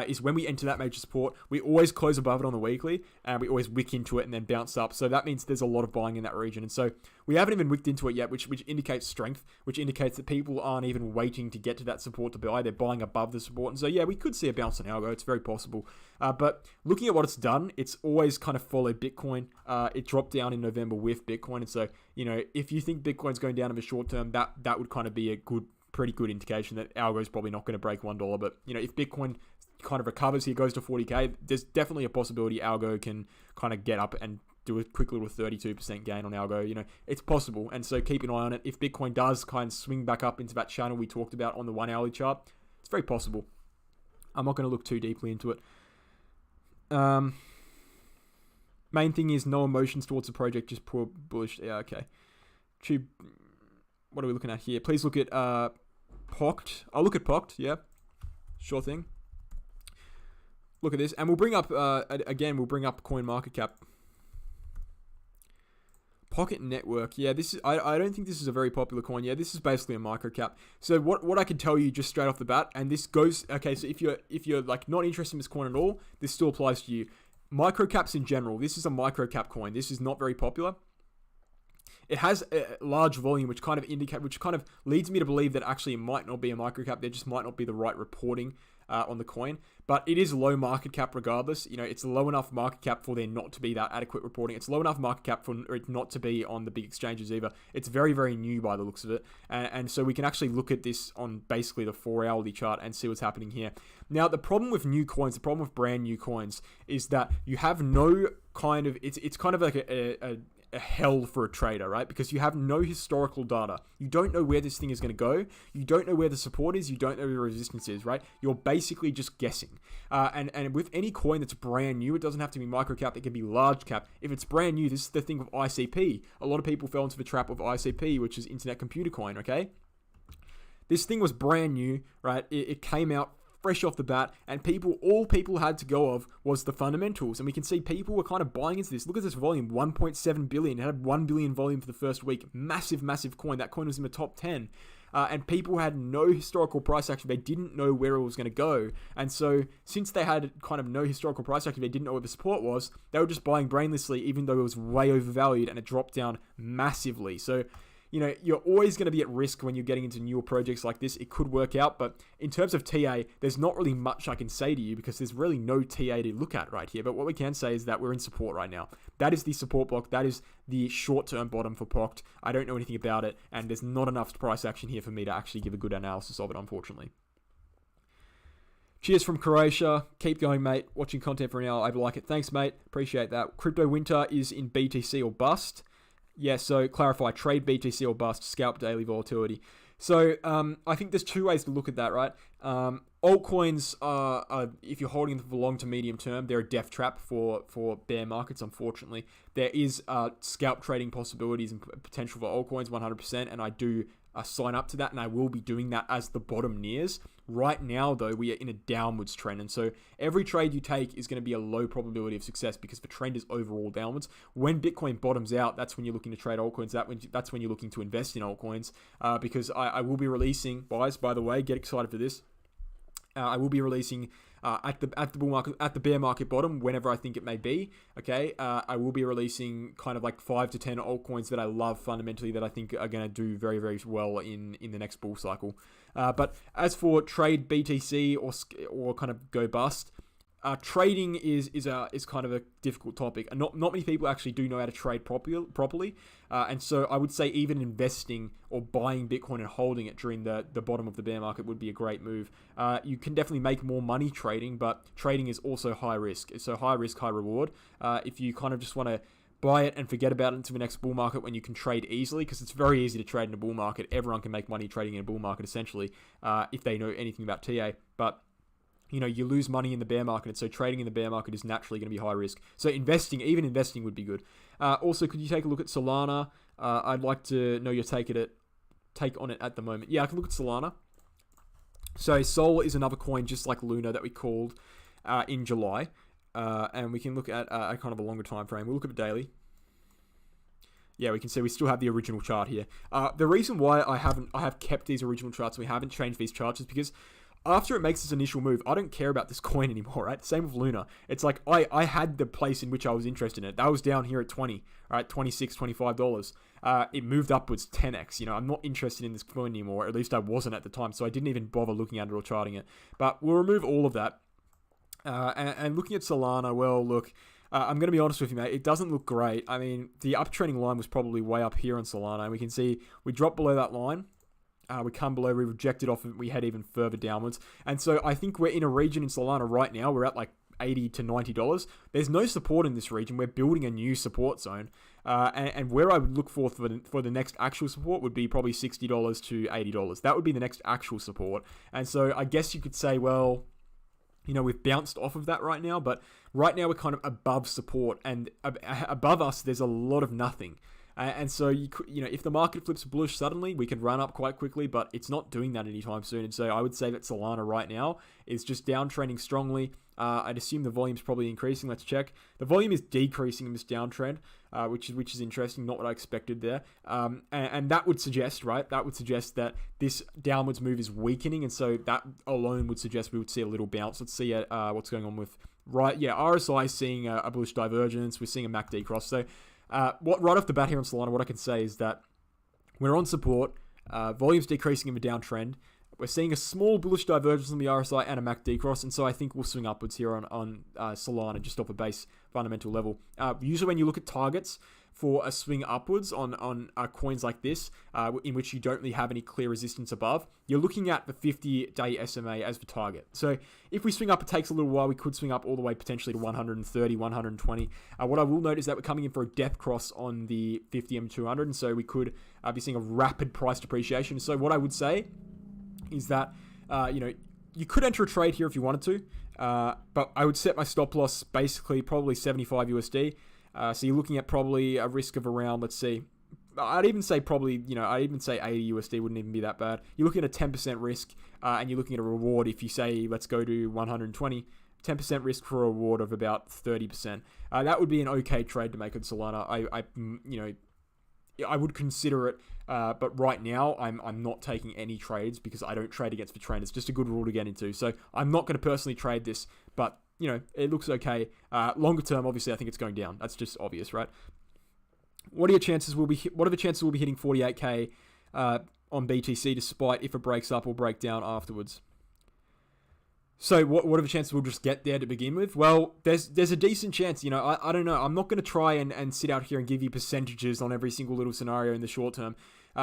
is when we enter that major support, we always close above it on the weekly, and we always wick into it and then bounce up. So that means there's a lot of buying in that region. And so we haven't even wicked into it yet, which indicates strength, which indicates that people aren't even waiting to get to that support to buy. They're buying above the support. And so, yeah, we could see a bounce on Algo. It's very possible. But looking at what it's done, it's always kind of followed Bitcoin. It dropped down in November with Bitcoin. And so, if you think Bitcoin's going down in the short term, that would kind of be a pretty good indication that Algo is probably not going to break $1. But, if Bitcoin kind of recovers here, goes to 40k, there's definitely a possibility Algo can kind of get up and do a quick little 32% gain on Algo. It's possible, and so keep an eye on it. If Bitcoin does kind of swing back up into that channel we talked about on the 1 hourly chart, it's very possible. I'm not going to look too deeply into it. Main thing is no emotions towards the project, just poor bullish. Yeah, okay. What are we looking at here? Please look at POCT. I'll look at POCT, yeah. Sure thing. Look at this, and we'll bring up, we'll bring up CoinMarketCap. Pocket Network, yeah, this is, I don't think this is a very popular coin. Yeah, this is basically a microcap. So what I can tell you just straight off the bat, and this goes, okay, so if you're like not interested in this coin at all, this still applies to you. Microcaps in general, this is a microcap coin. This is not very popular. It has a large volume, which kind of leads me to believe that actually it might not be a microcap. There just might not be the right reporting on the coin, but it is low market cap regardless. It's low enough market cap for there not to be that adequate reporting. It's low enough market cap for it not to be on the big exchanges either. It's very, very new by the looks of it, and so we can actually look at this on basically the 4 hourly chart and see what's happening here. Now, the problem with new coins, the problem with brand new coins, is that you have no kind of, it's kind of like a hell for a trader, right? Because you have no historical data. You don't know where this thing is going to go. You don't know where the support is. You don't know where the resistance is, right? You're basically just guessing. And with any coin that's brand new, it doesn't have to be micro cap. It can be large cap. If it's brand new, this is the thing with ICP. A lot of people fell into the trap of ICP, which is Internet Computer Coin, okay? This thing was brand new, right? It came out fresh off the bat, and all people had to go of was the fundamentals. And we can see people were kind of buying into this. Look at this volume, 1.7 billion. It had 1 billion volume for the first week. Massive, massive coin. That coin was in the top 10. And people had no historical price action. They didn't know where it was going to go. And so since they had kind of no historical price action, they didn't know where the support was, they were just buying brainlessly, even though it was way overvalued, and it dropped down massively. So, you know, you're always going to be at risk when you're getting into newer projects like this. It could work out, but in terms of TA, there's not really much I can say to you because there's really no TA to look at right here. But what we can say is that we're in support right now. That is the support block. That is the short-term bottom for POCT. I don't know anything about it, and there's not enough price action here for me to actually give a good analysis of it, unfortunately. Cheers from Croatia. Keep going, mate. Watching content for an hour. I like it. Thanks, mate. Appreciate that. Crypto winter is in BTC or bust. Yeah, so clarify, trade BTC or bust, scalp daily volatility. So I think there's two ways to look at that, right? Altcoins are, if you're holding them for long to medium term, they're a death trap for bear markets, unfortunately. There is scalp trading possibilities and potential for altcoins 100%, and I do sign up to that, and I will be doing that as the bottom nears. Right now, though, we are in a downwards trend, and so every trade you take is going to be a low probability of success because the trend is overall downwards. When Bitcoin bottoms out, that's when you're looking to trade altcoins. That's when you're looking to invest in altcoins, because I will be releasing, guys, by the way, get excited for this. I will be releasing at the bear market bottom, whenever I think it may be. Okay, I will be releasing kind of like 5 to 10 altcoins that I love fundamentally, that I think are going to do very, very well in the next bull cycle. But as for trade BTC or kind of go bust, trading is kind of a difficult topic, and not many people actually do know how to trade properly. And so I would say even investing or buying Bitcoin and holding it during the bottom of the bear market would be a great move. You can definitely make more money trading, but trading is also high risk. So high risk, high reward. If you kind of just want to buy it and forget about it into the next bull market when you can trade easily, because it's very easy to trade in a bull market. Everyone can make money trading in a bull market, essentially, if they know anything about TA. But you know, you lose money in the bear market, and so trading in the bear market is naturally going to be high risk. So investing would be good. Also, could you take a look at Solana? I'd like to know your take on it at the moment. Yeah, I can look at Solana. So Sol is another coin just like Luna that we called in July, and we can look at a kind of a longer time frame. We'll look at the daily. Yeah, we can see we still have the original chart here. The reason why I have kept these original charts and we haven't changed these charts is because after it makes its initial move, I don't care about this coin anymore, right? Same with Luna. It's like I had the place in which I was interested in it. That was down here at 20, right? $26, $25. It moved upwards 10x. You know, I'm not interested in this coin anymore. At least I wasn't at the time, so I didn't even bother looking at it or charting it. But we'll remove all of that. And looking at Solana, well, look, I'm going to be honest with you, mate. It doesn't look great. I mean, the uptrending line was probably way up here on Solana, and we can see we dropped below that line. We come below, we rejected off, and we head even further downwards. And so I think we're in a region in Solana right now. We're at like $80 to $90. There's no support in this region. We're building a new support zone. And where I would look for the next actual support would be probably $60 to $80. That would be the next actual support. And so I guess you could say, well, you know, we've bounced off of that right now, but right now we're kind of above support, and above us, there's a lot of nothing. And so, you know, if the market flips bullish suddenly, we can run up quite quickly, but it's not doing that anytime soon. And so I would say that Solana right now is just downtrending strongly. I'd assume the volume's probably increasing. Let's check. The volume is decreasing in this downtrend, which is interesting, not what I expected there. And that would suggest, right? That would suggest that this downwards move is weakening, and so that alone would suggest we would see a little bounce. Let's see what's going on with, RSI is seeing a bullish divergence. We're seeing a MACD cross. So right off the bat here on Solana, what I can say is that we're on support. Volume's decreasing in the downtrend. We're seeing a small bullish divergence on the RSI and a MACD cross, and so I think we'll swing upwards here on Solana just off a base fundamental level. Usually when you look at targets for a swing upwards on coins like this, in which you don't really have any clear resistance above, you're looking at the 50-day SMA as the target. So if we swing up, it takes a little while. We could swing up all the way potentially to 130, 120. What I will note is that we're coming in for a death cross on the 50 M200, and so we could be seeing a rapid price depreciation. So what I would say is that, you could enter a trade here if you wanted to, but I would set my stop loss basically probably 75 USD. So you're looking at probably a risk of around, let's see, I'd even say probably, I'd even say 80 USD wouldn't even be that bad. You're looking at a 10% risk, and you're looking at a reward if you say, let's go to 120, 10% risk for a reward of about 30%. That would be an okay trade to make on Solana. I would consider it, but right now I'm not taking any trades because I don't trade against the trend. It's just a good rule to get into. So I'm not going to personally trade this, but it looks okay. Longer term, obviously, I think it's going down. That's just obvious, right? What are the chances we'll be hitting 48k on BTC, despite if it breaks up or break down afterwards? So what are the chances we'll just get there to begin with? Well, there's a decent chance. I don't know. I'm not going to try and sit out here and give you percentages on every single little scenario in the short term,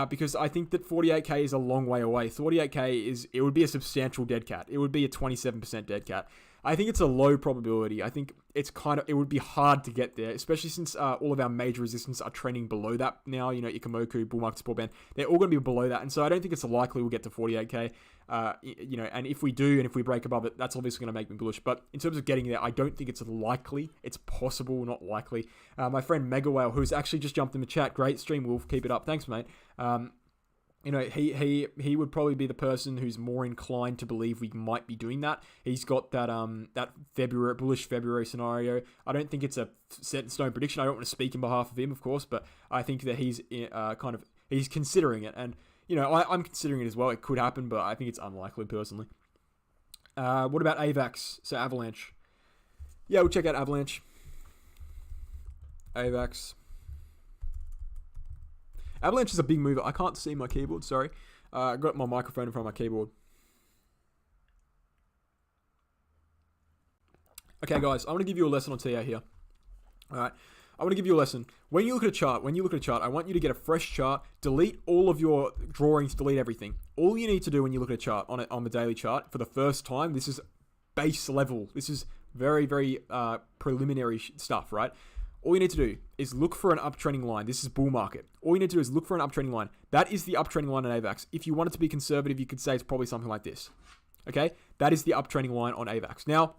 because I think that 48k is a long way away. 48k it would be a substantial dead cat. It would be a 27% dead cat. I think it's a low probability. I think it would be hard to get there, especially since all of our major resistance are trending below that now. Ikomoku, bull market support band, they're all going to be below that. And so I don't think it's likely we'll get to 48k. And if we do, and if we break above it, that's obviously going to make me bullish. But in terms of getting there, I don't think it's likely. It's possible, not likely. My friend Mega Whale, who's actually just jumped in the chat, great stream, Wolf, keep it up. Thanks, mate. He would probably be the person who's more inclined to believe we might be doing that. He's got that bullish February scenario. I don't think it's a set in stone prediction. I don't want to speak in behalf of him, of course, but I think that he's he's considering it, and I'm considering it as well. It could happen, but I think it's unlikely personally. What about AVAX? So Avalanche. Yeah, we'll check out Avalanche. AVAX. Avalanche is a big mover. I can't see my keyboard, sorry. I got my microphone in front of my keyboard. Okay, guys, I want to give you a lesson on TA here. All right. I want to give you a lesson. When you look at a chart, I want you to get a fresh chart, delete all of your drawings, delete everything. All you need to do when you look at a chart on the daily chart for the first time, this is base level. This is very, very preliminary stuff, right? All you need to do is look for an uptrending line. This is bull market. All you need to do is look for an uptrending line. That is the uptrending line on AVAX. If you wanted to be conservative, you could say it's probably something like this. Okay? That is the uptrending line on AVAX. Now,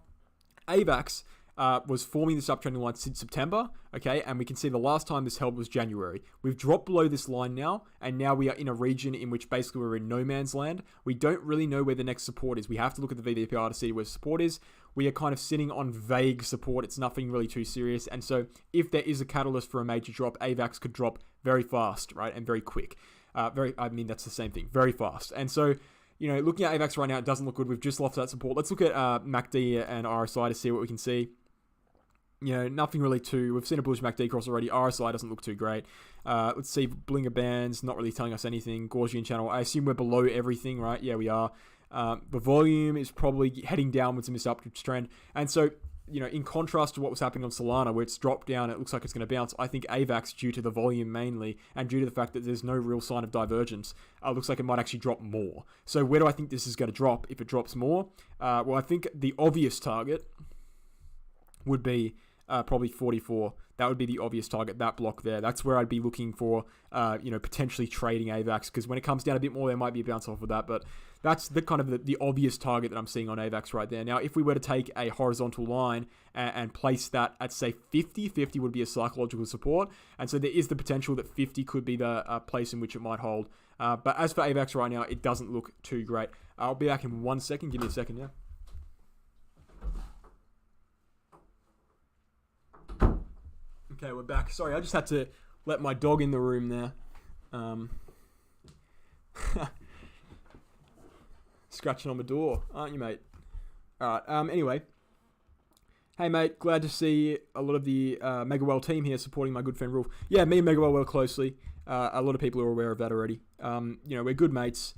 AVAX was forming this uptrending line since September, okay? And we can see the last time this held was January. We've dropped below this line now, and now we are in a region in which basically we're in no man's land. We don't really know where the next support is. We have to look at the VDPR to see where support is. We are kind of sitting on vague support. It's nothing really too serious. And so if there is a catalyst for a major drop, AVAX could drop very fast, right? And very quick. That's the same thing. Very fast. And so, looking at AVAX right now, it doesn't look good. We've just lost that support. Let's look at MACD and RSI to see what we can see. Nothing really we've seen a bullish MACD cross already. RSI doesn't look too great. Let's see, Blinger bands, not really telling us anything. Gaussian channel, I assume we're below everything, right? Yeah, we are. The volume is probably heading downwards in this upward trend. And so, in contrast to what was happening on Solana, where it's dropped down, it looks like it's going to bounce, I think AVAX, due to the volume mainly, and due to the fact that there's no real sign of divergence, looks like it might actually drop more. So where do I think this is going to drop if it drops more? Well, I think the obvious target would be probably 44. That would be the obvious target, that block there. That's where I'd be looking for, potentially trading AVAX, because when it comes down a bit more, there might be a bounce off of that, but that's the kind of the obvious target that I'm seeing on AVAX right there. Now, if we were to take a horizontal line and place that at, say, 50 would be a psychological support, and so there is the potential that 50 could be the place in which it might hold. But as for AVAX right now, it doesn't look too great. I'll be back in 1 second. Give me a second, yeah. Okay, we're back. Sorry, I just had to let my dog in the room there. Scratching on the door, aren't you, mate? All right. Anyway, hey, mate. Glad to see a lot of the Megawell team here supporting my good friend Rolf. Yeah, me and Megawell work closely. A lot of people are aware of that already. We're good mates.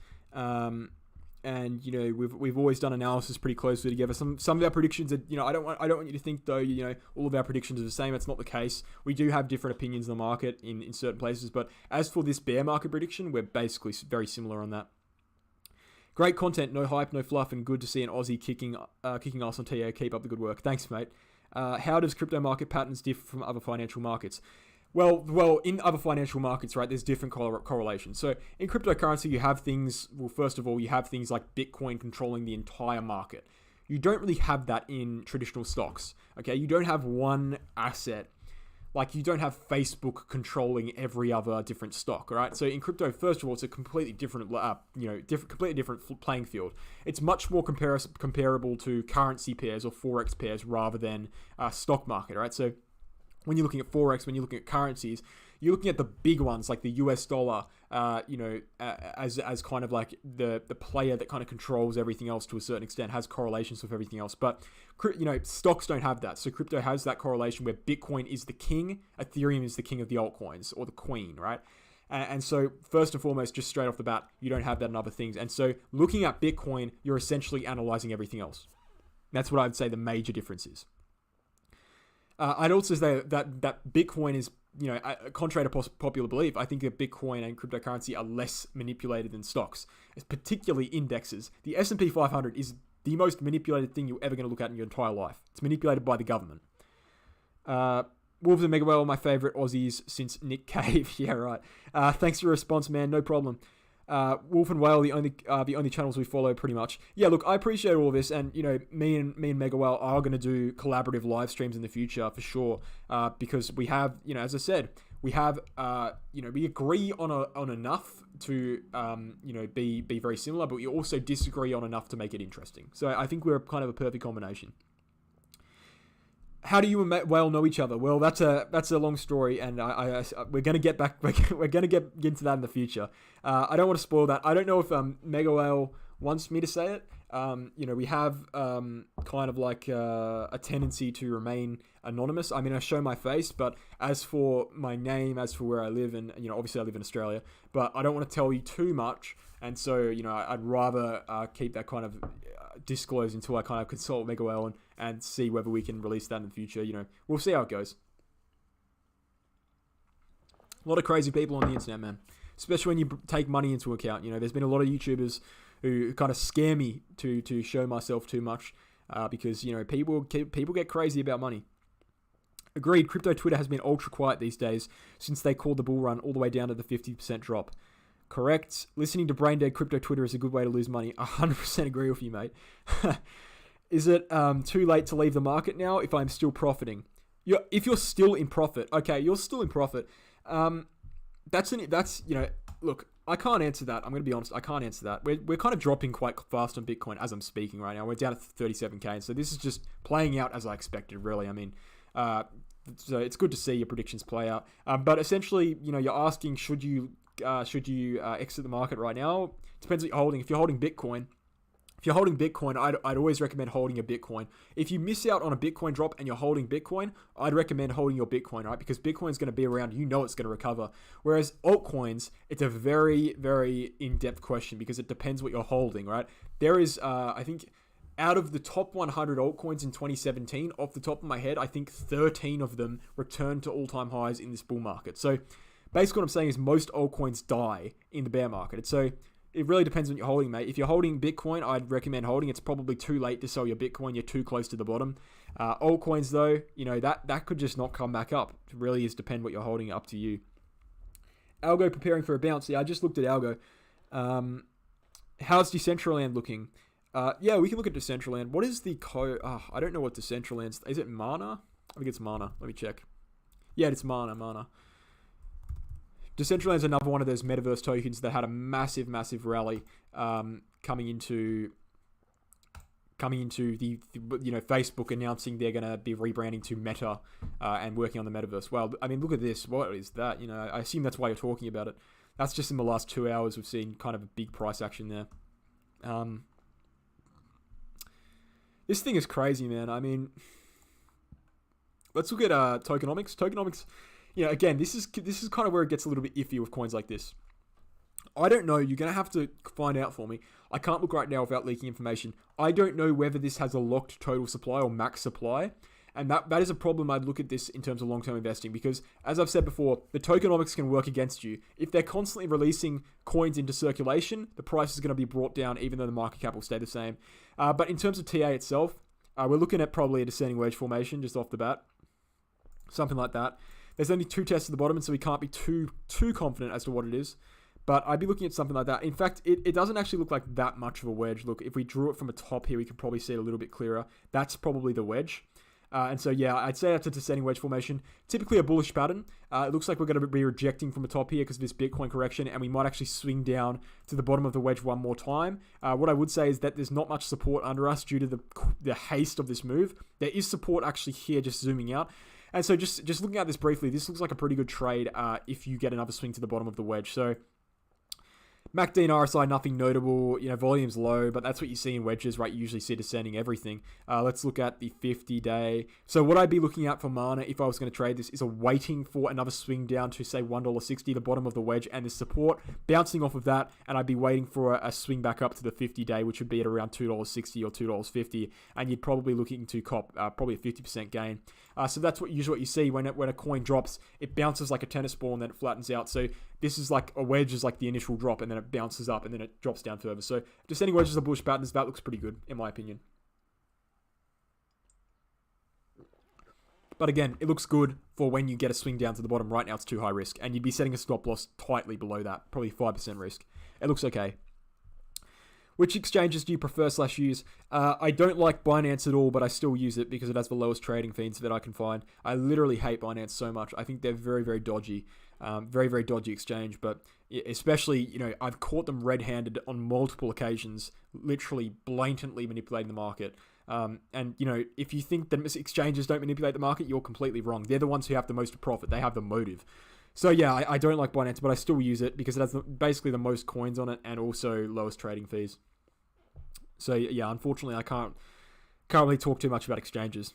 and we've always done analysis pretty closely together. Some of our predictions are, I don't want you to think though, all of our predictions are the same. That's not the case. We do have different opinions in the market in certain places, but as for this bear market prediction, we're basically very similar on that. Great content, no hype, no fluff, and good to see an Aussie kicking us on TA. Keep up the good work. Thanks, mate. How does crypto market patterns differ from other financial markets? Well, in other financial markets, right, there's different correlations. So in cryptocurrency, you have things, first of all, you have things like Bitcoin controlling the entire market. You don't really have that in traditional stocks, okay? You don't have one asset. Like, you don't have Facebook controlling every other different stock, all right? So in crypto, first of all, it's a completely different, completely different playing field. It's much more comparable to currency pairs or forex pairs rather than stock market, all right? So when you're looking at forex, when you're looking at currencies, you're looking at the big ones like the US dollar, as kind of like the player that kind of controls everything else to a certain extent, has correlations with everything else. But stocks don't have that. So crypto has that correlation where Bitcoin is the king, Ethereum is the king of the altcoins, or the queen, right? And so first and foremost, just straight off the bat, you don't have that in other things. And so looking at Bitcoin, you're essentially analyzing everything else. That's what I'd say the major difference is. I'd also say that Bitcoin is, contrary to popular belief, I think that Bitcoin and cryptocurrency are less manipulated than stocks, particularly indexes. The S&P 500 is the most manipulated thing you're ever going to look at in your entire life. It's manipulated by the government. Wolves and Megawell are my favorite Aussies since Nick Cave. Yeah, right. Thanks for your response, man. No problem. Wolf and Whale, the only channels we follow pretty much. Yeah, look, I appreciate all this, and me and Megawell are going to do collaborative live streams in the future for sure, because we have, as I said, we have, we agree on enough to, be very similar, but we also disagree on enough to make it interesting. So I think we're kind of a perfect combination. How do you and Whale know each other? Well, that's a long story, and we're gonna get back. We're gonna get into that in the future. I don't want to spoil that. I don't know if Mega Whale wants me to say it. We have kind of like a tendency to remain anonymous. I mean, I show my face, but as for my name, as for where I live, and obviously I live in Australia, but I don't want to tell you too much, and so I'd rather keep that kind of disclosed until I kind of consult Mega Whale and see whether we can release that in the future. We'll see how it goes. A lot of crazy people on the internet, man. Especially when you take money into account. There's been a lot of YouTubers who kind of scare me to show myself too much, because people get crazy about money. Agreed. Crypto Twitter has been ultra quiet these days since they called the bull run all the way down to the 50% drop. Correct. Listening to brain dead crypto Twitter is a good way to lose money. 100% agree with you, mate. Is it too late to leave the market now if I'm still profiting? If you're still in profit, okay, you're still in profit. Look, I can't answer that. I'm going to be honest. I can't answer that. We're kind of dropping quite fast on Bitcoin as I'm speaking right now. We're down at 37K. And so this is just playing out as I expected, really. I mean, so it's good to see your predictions play out. But essentially, you're asking, should you exit the market right now? Depends what you're holding. If you're holding Bitcoin, I'd always recommend holding a Bitcoin. If you miss out on a Bitcoin drop and you're holding Bitcoin, I'd recommend holding your Bitcoin, right? Because Bitcoin's going to be around, it's going to recover. Whereas altcoins, it's a very, very in-depth question because it depends what you're holding, right? There is, I think, out of the top 100 altcoins in 2017, off the top of my head, I think 13 of them returned to all-time highs in this bull market. So basically what I'm saying is most altcoins die in the bear market. So it really depends on what you're holding, mate. If you're holding Bitcoin, I'd recommend holding. It's probably too late to sell your Bitcoin. You're too close to the bottom. Altcoins, though, that could just not come back up. It really is depend what you're holding, up to you. Algo preparing for a bounce. Yeah, I just looked at Algo. How's Decentraland looking? Yeah, we can look at Decentraland. What is the code? I don't know what Decentraland is. It Mana? I think it's Mana. Let me check. Yeah, it's Mana. Decentraland is another one of those metaverse tokens that had a massive, massive rally coming into the Facebook announcing they're going to be rebranding to Meta and working on the metaverse. Well, I mean, look at this. What is that? I assume that's why you're talking about it. That's just in the last 2 hours we've seen kind of a big price action there. This thing is crazy, man. I mean, let's look at tokenomics. Tokenomics. Again, this is kind of where it gets a little bit iffy with coins like this. I don't know. You're going to have to find out for me. I can't look right now without leaking information. I don't know whether this has a locked total supply or max supply. And that is a problem. I'd look at this in terms of long-term investing because, as I've said before, the tokenomics can work against you. If they're constantly releasing coins into circulation, the price is going to be brought down even though the market cap will stay the same. But in terms of TA itself, we're looking at probably a descending wedge formation just off the bat. Something like that. There's only 2 tests at the bottom, and so we can't be too confident as to what it is. But I'd be looking at something like that. In fact, it doesn't actually look like that much of a wedge. Look, if we drew it from a top here, we could probably see it a little bit clearer. That's probably the wedge. And so, yeah, I'd say that's a descending wedge formation. Typically a bullish pattern. It looks like we're going to be rejecting from the top here because of this Bitcoin correction, and we might actually swing down to the bottom of the wedge one more time. What I would say is that there's not much support under us due to the haste of this move. There is support actually here, just zooming out. And so just looking at this briefly, this looks like a pretty good trade if you get another swing to the bottom of the wedge. So MACD and RSI, nothing notable. Volume's low, but that's what you see in wedges, right? You usually see descending everything. Let's look at the 50-day. So what I'd be looking at for Mana if I was going to trade this is waiting for another swing down to, say, $1.60, the bottom of the wedge, and the support, bouncing off of that, and I'd be waiting for a swing back up to the 50-day, which would be at around $2.60 or $2.50, and you'd probably looking to cop probably a 50% gain. So that's usually what you see when a coin drops. It bounces like a tennis ball and then it flattens out. So this is like a wedge is like the initial drop and then it bounces up and then it drops down further. So descending wedges are bullish patterns. That looks pretty good in my opinion. But again, it looks good for when you get a swing down to the bottom. Right now it's too high risk and you'd be setting a stop loss tightly below that, probably 5% risk. It looks okay. Which exchanges do you prefer/use? I don't like Binance at all, but I still use it because it has the lowest trading fees that I can find. I literally hate Binance so much. I think they're very, very dodgy. Very, very dodgy exchange. But especially, I've caught them red-handed on multiple occasions, literally blatantly manipulating the market. And if you think that exchanges don't manipulate the market, you're completely wrong. They're the ones who have the most profit. They have the motive. So yeah, I don't like Binance, but I still use it because it has basically the most coins on it and also lowest trading fees. So yeah, unfortunately, I can't really talk too much about exchanges.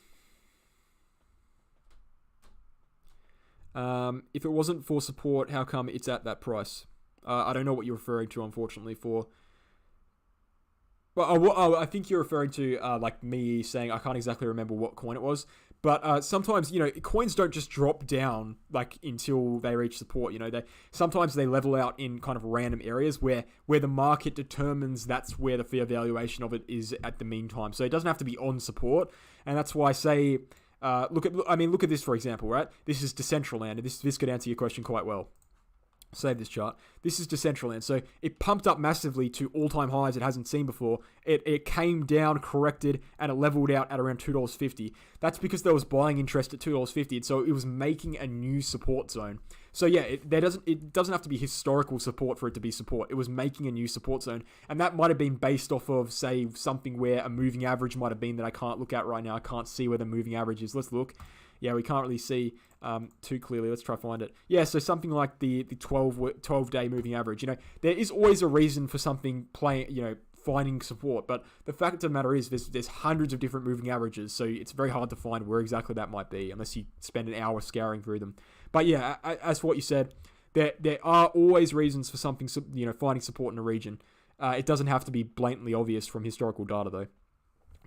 If it wasn't for support, how come it's at that price? I don't know what you're referring to, unfortunately, for... Well, I think you're referring to like me saying I can't exactly remember what coin it was. But sometimes, coins don't just drop down like until they reach support. Sometimes they level out in kind of random areas where the market determines that's where the fair valuation of it is at the meantime. So it doesn't have to be on support. And that's why I say, look at this, for example, right? This is Decentraland, and this could answer your question quite well. Save this chart. This is Decentraland. So it pumped up massively to all-time highs it hasn't seen before. It came down, corrected, and it leveled out at around $2.50. That's because there was buying interest at $2.50, and so it was making a new support zone. So yeah, it doesn't have to be historical support for it to be support. It was making a new support zone, and that might have been based off of, say, something where a moving average might have been that I can't look at right now. I can't see where the moving average is. Let's look. Yeah, we can't really see too clearly. Let's try to find it. Yeah, so something like the 12-day moving average. There is always a reason for something finding support, but the fact of the matter is there's hundreds of different moving averages, so it's very hard to find where exactly that might be unless you spend an hour scouring through them. But yeah, as for what you said, there are always reasons for something, finding support in a region. It doesn't have to be blatantly obvious from historical data though.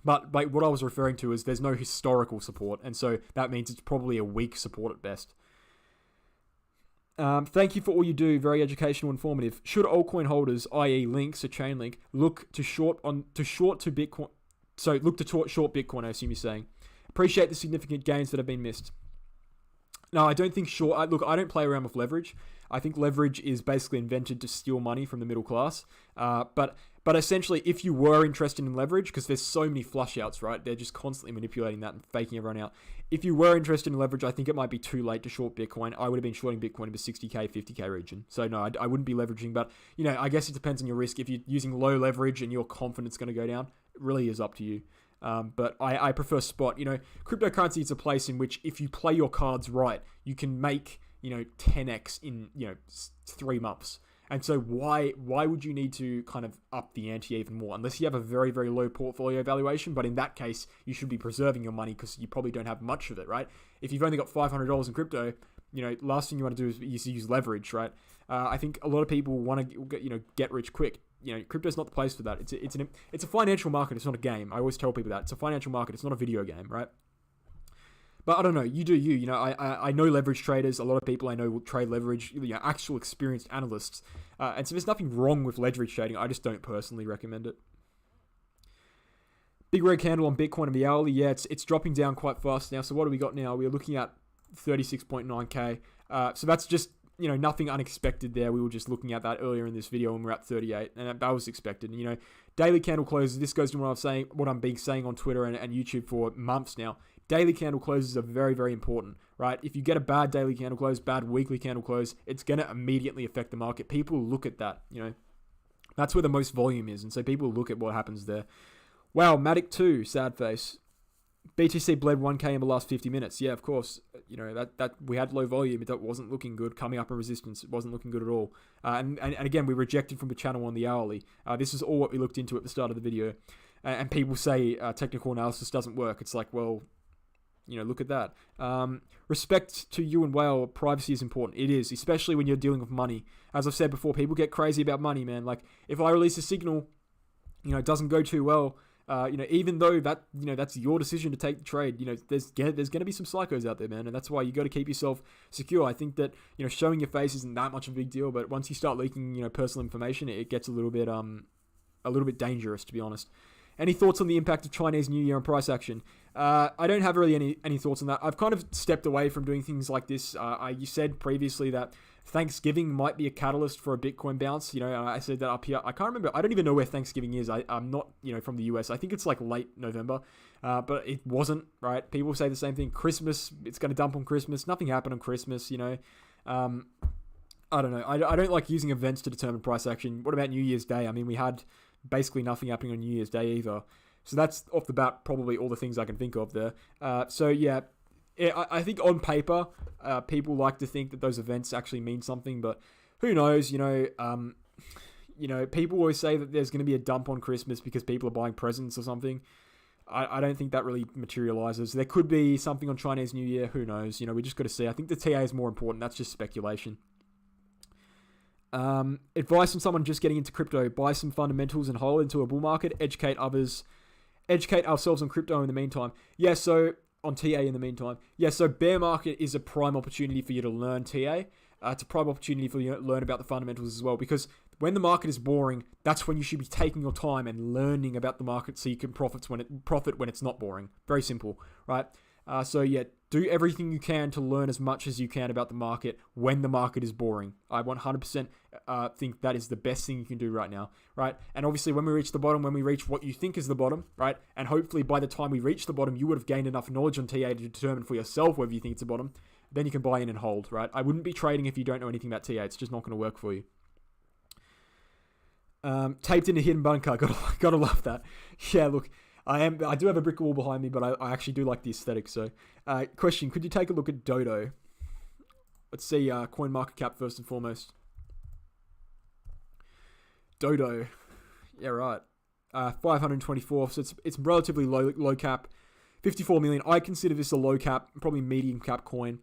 But what I was referring to is there's no historical support, and so that means it's probably a weak support at best. Thank you for all you do. Very educational, informative. Should altcoin holders, i.e., links or Chainlink, look to short Bitcoin? So look to short Bitcoin. I assume you're saying. Appreciate the significant gains that have been missed. No, I don't think short. Look, I don't play around with leverage. I think leverage is basically invented to steal money from the middle class. But essentially, if you were interested in leverage, because there's so many flush outs, right? They're just constantly manipulating that and faking everyone out. If you were interested in leverage, I think it might be too late to short Bitcoin. I would have been shorting Bitcoin in the 60K, 50K region. So no, I wouldn't be leveraging. But, I guess it depends on your risk. If you're using low leverage and you're confident it's going to go down, it really is up to you. But I prefer spot. Cryptocurrency is a place in which if you play your cards right, you can make, 10x in, 3 months. And so why would you need to kind of up the ante even more? Unless you have a very, very low portfolio valuation. But in that case, you should be preserving your money because you probably don't have much of it, right? If you've only got $500 in crypto, last thing you want to do is use leverage, right? I think a lot of people want to, get rich quick. Crypto's not the place for that. It's a financial market. It's not a game. I always tell people that it's a financial market. It's not a video game, right? But I don't know. You do you. I know leverage traders. A lot of people I know will trade leverage. Actual experienced analysts. And so there's nothing wrong with leverage trading. I just don't personally recommend it. Big red candle on Bitcoin and the hourly. Yeah, it's dropping down quite fast now. So what do we got now? We're looking at 36.9k. So that's just, nothing unexpected there. We were just looking at that earlier in this video and we're at 38, and that was expected. Daily candle closes. This goes to what I'm saying on Twitter and YouTube for months now. Daily candle closes are very, very important, right? If you get a bad daily candle close, bad weekly candle close, it's going to immediately affect the market. People look at that, That's where the most volume is, and so people look at what happens there. Wow, Matic 2, sad face. BTC bled 1k in the last 50 minutes. Yeah, of course. That we had low volume. It wasn't looking good. Coming up in resistance, it wasn't looking good at all. And again, we rejected from the channel on the hourly. This is all what we looked into at the start of the video. And people say technical analysis doesn't work. It's like, well, look at that. Respect to you and whale. Privacy is important. It is, especially when you're dealing with money. As I've said before, people get crazy about money, man. Like, if I release a signal, it doesn't go too well. Even though that's your decision to take the trade, there's going to be some psychos out there, man, and that's why you got to keep yourself secure. I think that, showing your face isn't that much of a big deal, but once you start leaking, personal information, it gets a little bit dangerous, to be honest. Any thoughts on the impact of Chinese New Year on price action? I don't have really any thoughts on that. I've kind of stepped away from doing things like this. You said previously that Thanksgiving might be a catalyst for a Bitcoin bounce. I said that up here. I can't remember. I don't even know where Thanksgiving is. I'm not, from the US. I think it's like late November, but it wasn't, right? People say the same thing. Christmas, it's going to dump on Christmas. Nothing happened on Christmas, I don't know. I don't like using events to determine price action. What about New Year's Day? I mean, we had basically nothing happening on New Year's Day either. So that's off the bat probably all the things I can think of there. So yeah, I think on paper, people like to think that those events actually mean something, but who knows? People always say that there's going to be a dump on Christmas because people are buying presents or something. I don't think that really materializes. There could be something on Chinese New Year. Who knows? We just got to see. I think the TA is more important. That's just speculation. Advice on someone just getting into crypto: buy some fundamentals and hold into a bull market. Educate ourselves on crypto in the meantime. Yeah, so on TA in the meantime. Yeah, so bear market is a prime opportunity for you to learn TA. It's a prime opportunity for you to learn about the fundamentals as well, because when the market is boring, that's when you should be taking your time and learning about the market so you can profit when it's not boring. Very simple, right? So yeah, do everything you can to learn as much as you can about the market when the market is boring. I 100% think that is the best thing you can do right now, right? And obviously when we reach the bottom, when we reach what you think is the bottom, right? And hopefully by the time we reach the bottom, you would have gained enough knowledge on TA to determine for yourself whether you think it's a bottom. Then you can buy in and hold, right? I wouldn't be trading if you don't know anything about TA. It's just not going to work for you. Taped in a hidden bunker. Gotta love that. Yeah, look. I do have a brick wall behind me, but I actually do like the aesthetic. So, question: could you take a look at Dodo? Let's see coin market cap first and foremost. Dodo, yeah, right. 524. So it's relatively low cap. 54 million. I consider this a low cap, probably medium cap coin.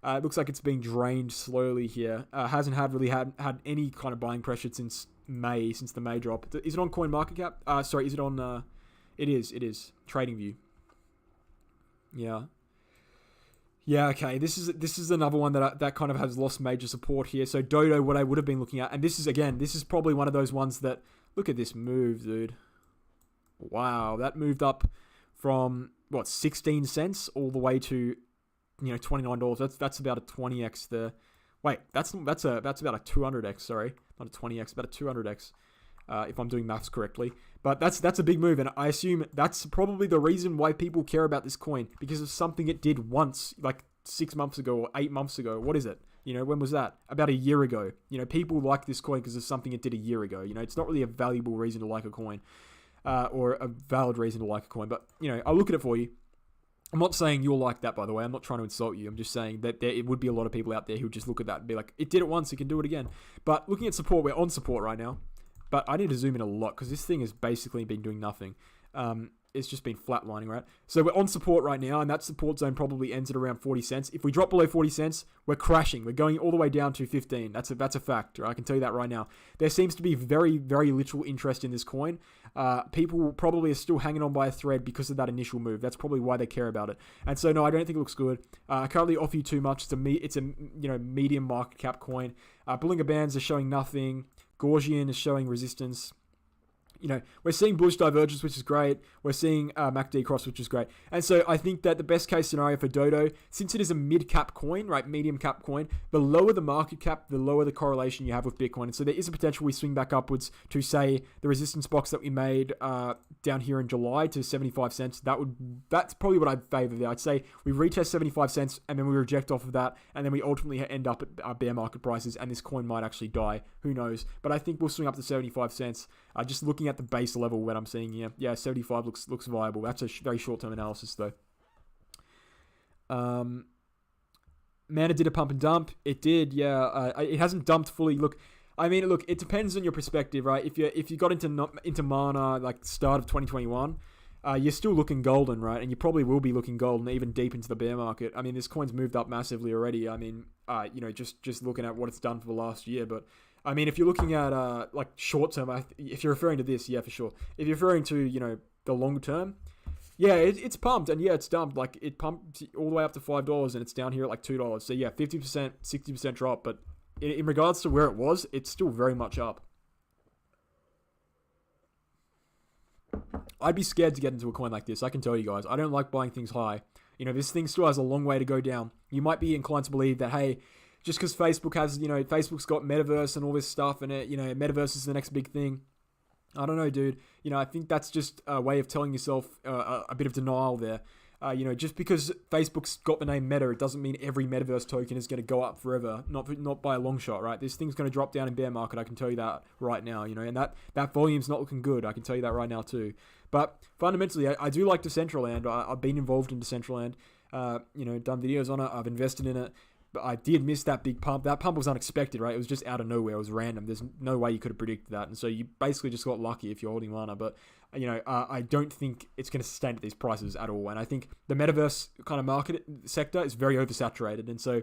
It looks like it's being drained slowly here. Hasn't really had any kind of buying pressure since the May drop. Is it on coin market cap? Sorry, is it on? It is. TradingView. Yeah. Yeah, okay. This is another one that kind of has lost major support here. So Dodo, what I would have been looking at, and this is probably one of those ones that, look at this move, dude. Wow, that moved up from, 16 cents all the way to, $29. That's about a 20x there. Wait, that's about a 200x, sorry. Not a 20x, about a 200x. If I'm doing maths correctly. But that's a big move, and I assume that's probably the reason why people care about this coin, because of something it did once, like 6 months ago or 8 months ago. What is it? When was that? About a year ago. People like this coin because of something it did a year ago. It's not really a valuable reason to like a coin, or a valid reason to like a coin, but, I'll look at it for you. I'm not saying you're like that, by the way. I'm not trying to insult you. I'm just saying that it would be a lot of people out there who just look at that and be like, it did it once, it can do it again. But looking at support, we're on support right now. But I need to zoom in a lot because this thing has basically been doing nothing. it's just been flatlining, right? So we're on support right now, and that support zone probably ends at around 40 cents. If we drop below 40 cents, we're crashing. We're going all the way down to 15. That's a fact, right? I can tell you that right now. There seems to be very, very little interest in this coin. People probably are still hanging on by a thread because of that initial move. That's probably why they care about it. And so, no, I don't think it looks good. I can't really offer you too much. It's a medium market cap coin. Bollinger Bands are showing nothing. Gaussian is showing resistance. We're seeing bullish divergence, which is great. We're seeing MACD cross, which is great. And so I think that the best case scenario for Dodo, since it is a mid-cap coin, right, medium cap coin, the lower the market cap, the lower the correlation you have with Bitcoin. And so there is a potential we swing back upwards to, say, the resistance box that we made down here in July to 75 cents. That's probably what I'd favor there. I'd say we retest 75 cents and then we reject off of that, and then we ultimately end up at bear market prices, and this coin might actually die. Who knows? But I think we'll swing up to 75 cents. Just looking at the base level that I'm seeing here, yeah, 75 looks viable. That's a very short-term analysis, though. Mana did a pump and dump. It did, yeah. It hasn't dumped fully. Look, it depends on your perspective, right? If you got into Mana like start of 2021, you're still looking golden, right? And you probably will be looking golden even deep into the bear market. I mean, this coin's moved up massively already. I mean, just looking at what it's done for the last year, but. I mean, if you're looking at like short term, if you're referring to this, yeah, for sure. If you're referring to the long term, yeah, it's pumped, and yeah, it's dumped. Like it pumped all the way up to $5, and it's down here at like $2. So yeah, 50%, 60% drop. But in regards to where it was, it's still very much up. I'd be scared to get into a coin like this. I can tell you guys, I don't like buying things high. This thing still has a long way to go down. You might be inclined to believe that, hey, just because Facebook has, Facebook's got metaverse and all this stuff, and metaverse is the next big thing. I don't know, dude. I think that's just a way of telling yourself a bit of denial there. Just because Facebook's got the name Meta, it doesn't mean every metaverse token is going to go up forever. Not by a long shot, right? This thing's going to drop down in bear market. I can tell you that right now. And that volume's not looking good. I can tell you that right now too. But fundamentally, I do like Decentraland. I've been involved in Decentraland. Done videos on it. I've invested in it. But I did miss that big pump. That pump was unexpected, right? It was just out of nowhere. It was random. There's no way you could have predicted that. And so you basically just got lucky if you're holding Mana. But, I don't think it's going to sustain at these prices at all. And I think the metaverse kind of market sector is very oversaturated. And so,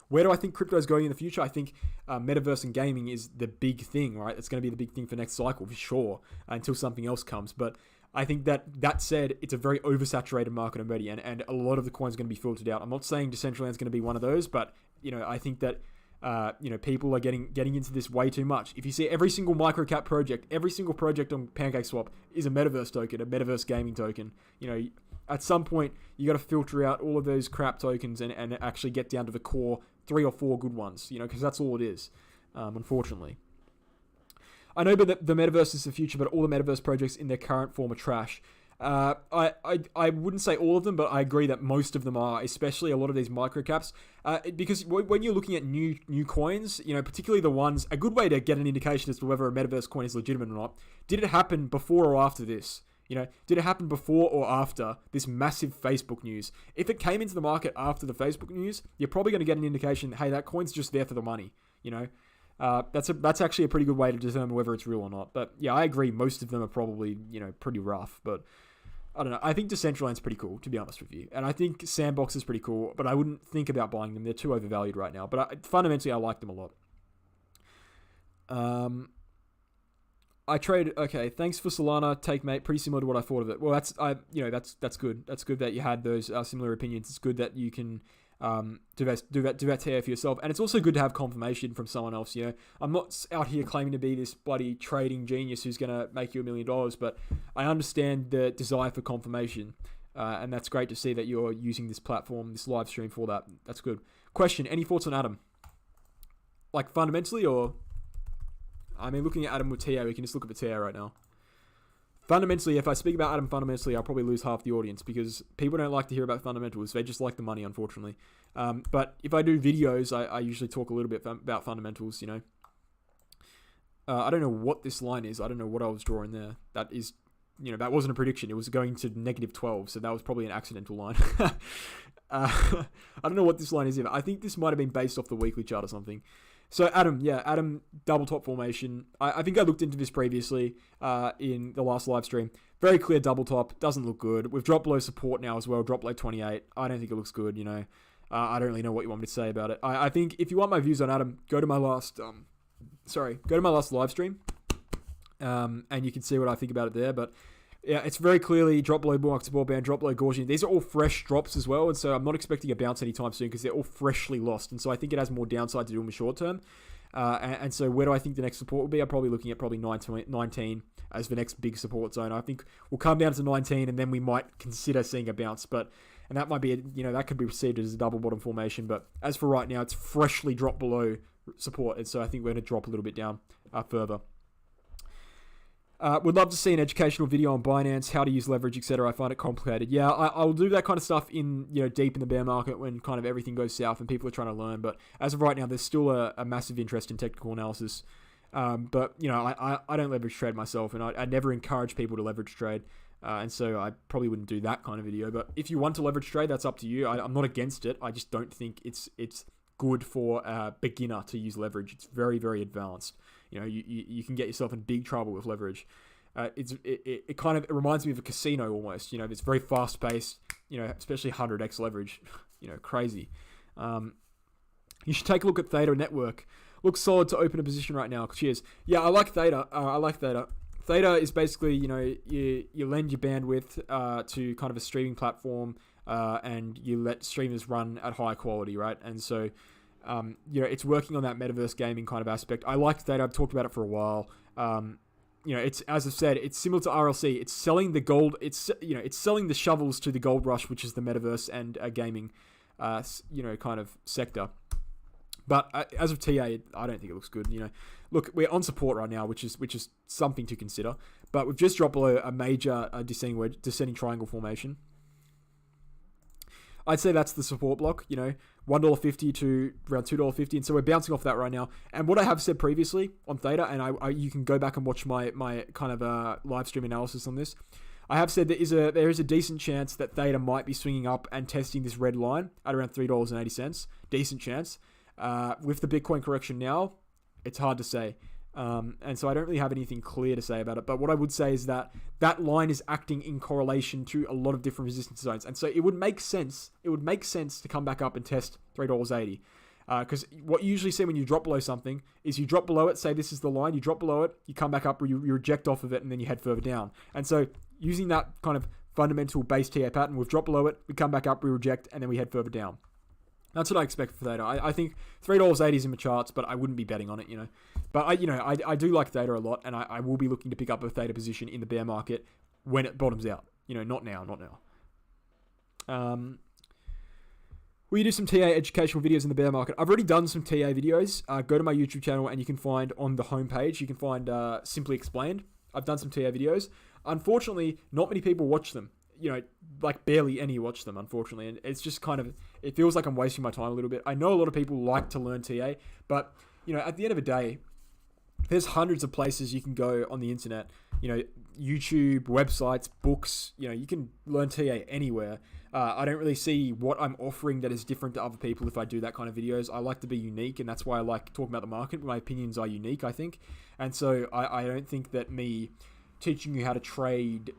where do I think crypto is going in the future? I think metaverse and gaming is the big thing, right? It's going to be the big thing for next cycle, for sure, until something else comes. But I think that said, it's a very oversaturated market already, and a lot of the coins are going to be filtered out. I'm not saying Decentraland is going to be one of those, but I think that people are getting into this way too much. If you see every single microcap project, every single project on PancakeSwap is a metaverse token, a metaverse gaming token. At some point you got to filter out all of those crap tokens and actually get down to the core 3 or 4 good ones. Because that's all it is, unfortunately. I know that the metaverse is the future, but all the metaverse projects in their current form are trash. I wouldn't say all of them, but I agree that most of them are, especially a lot of these microcaps. Because when you're looking at new coins, particularly the ones, a good way to get an indication as to whether a metaverse coin is legitimate or not, did it happen before or after this? Did it happen before or after this massive Facebook news? If it came into the market after the Facebook news, you're probably going to get an indication, hey, that coin's just there for the money, That's actually a pretty good way to determine whether it's real or not. But yeah, I agree. Most of them are probably, pretty rough. But I don't know. I think Decentraland's pretty cool, to be honest with you. And I think Sandbox is pretty cool, but I wouldn't think about buying them. They're too overvalued right now. But fundamentally, I like them a lot. I trade. Okay, thanks for Solana take, mate. Pretty similar to what I thought of it. Well, that's good. That's good that you had those similar opinions. It's good that you can do that here for yourself, and it's also good to have confirmation from someone else. I'm not out here claiming to be this bloody trading genius who's gonna make you $1 million, but I understand the desire for confirmation, and that's great to see that you're using this platform, this live stream for that. That's good. Question: any thoughts on Atom? Like fundamentally, or looking at Atom with TA, we can just look at the TA right now. Fundamentally, if I speak about Atom fundamentally, I'll probably lose half the audience because people don't like to hear about fundamentals. They just like the money, unfortunately. But if I do videos, I usually talk a little bit about fundamentals, I don't know what this line is. I don't know what I was drawing there. That is, that wasn't a prediction. It was going to -12, so that was probably an accidental line. I don't know what this line is either. I think this might have been based off the weekly chart or something. So Atom double top formation. I think I looked into this previously in the last live stream. very clear double top. Doesn't look good. We've dropped below support now as well. Dropped below 28. I don't think it looks good. I don't really know what you want me to say about it. I think if you want my views on Atom, go to my last live stream, and you can see what I think about it there. But yeah, it's very clearly drop below bull market support band, drop below Gaussian. These are all fresh drops as well, and so I'm not expecting a bounce anytime soon because they're all freshly lost. And so I think it has more downside to do in the short term. And so where do I think the next support will be? I'm probably looking at 19 as the next big support zone. I think we'll come down to 19, and then we might consider seeing a bounce. And that might be, that could be perceived as a double bottom formation. But as for right now, it's freshly dropped below support, and so I think we're going to drop a little bit down further. Would love to see an educational video on Binance, how to use leverage, etc. I find it complicated. Yeah, I'll do that kind of stuff in deep in the bear market when kind of everything goes south and people are trying to learn. But as of right now, there's still a massive interest in technical analysis. But I don't leverage trade myself, and I never encourage people to leverage trade. And so I probably wouldn't do that kind of video. But if you want to leverage trade, that's up to you. I'm not against it. I just don't think it's good for a beginner to use leverage. It's very, very advanced. You can get yourself in big trouble with leverage. It kind of reminds me of a casino almost. It's very fast paced. Especially 100x leverage. Crazy. You should take a look at Theta Network. Looks solid to open a position right now. Cheers. Yeah, I like Theta. Theta is basically, you lend your bandwidth to kind of a streaming platform, and you let streamers run at high quality, right? And so, it's working on that metaverse gaming kind of aspect. I like Theta. I've talked about it for a while. It's, as I've said, it's similar to RLC. It's selling the gold. It's selling the shovels to the gold rush, which is the metaverse and gaming, kind of sector. But as of TA, I don't think it looks good. Look, we're on support right now, which is something to consider. But we've just dropped below a major descending triangle formation. I'd say that's the support block. $1.50 to around $2.50, and so we're bouncing off that right now. And what I have said previously on Theta, and you can go back and watch my kind of live stream analysis on this. I have said there is a decent chance that Theta might be swinging up and testing this red line at around $3.80. Decent chance. With the Bitcoin correction now, it's hard to say. And so I don't really have anything clear to say about it. But what I would say is that line is acting in correlation to a lot of different resistance zones. And so it would make sense. It would make sense to come back up and test $3.80. Because what you usually see when you drop below something is you drop below it, say this is the line, you drop below it, you come back up, you reject off of it, and then you head further down. And so using that kind of fundamental base TA pattern, we've dropped below it, we come back up, we reject, and then we head further down. That's what I expect for Theta. I think $3.80 is in the charts, but I wouldn't be betting on it, But I do like Theta a lot, and I will be looking to pick up a Theta position in the bear market when it bottoms out. Not now. Will you do some TA educational videos in the bear market? I've already done some TA videos. Go to my YouTube channel, and you can find on the homepage, you can find Simply Explained. I've done some TA videos. Unfortunately, not many people watch them. Barely any watch them, unfortunately. And it's just kind of, it feels like I'm wasting my time a little bit. I know a lot of people like to learn TA, but, at the end of the day, there's hundreds of places you can go on the internet, YouTube, websites, books, you can learn TA anywhere. I don't really see what I'm offering that is different to other people if I do that kind of videos. I like to be unique, and that's why I like talking about the market. My opinions are unique, I think. And so I don't think that me teaching you how to trade,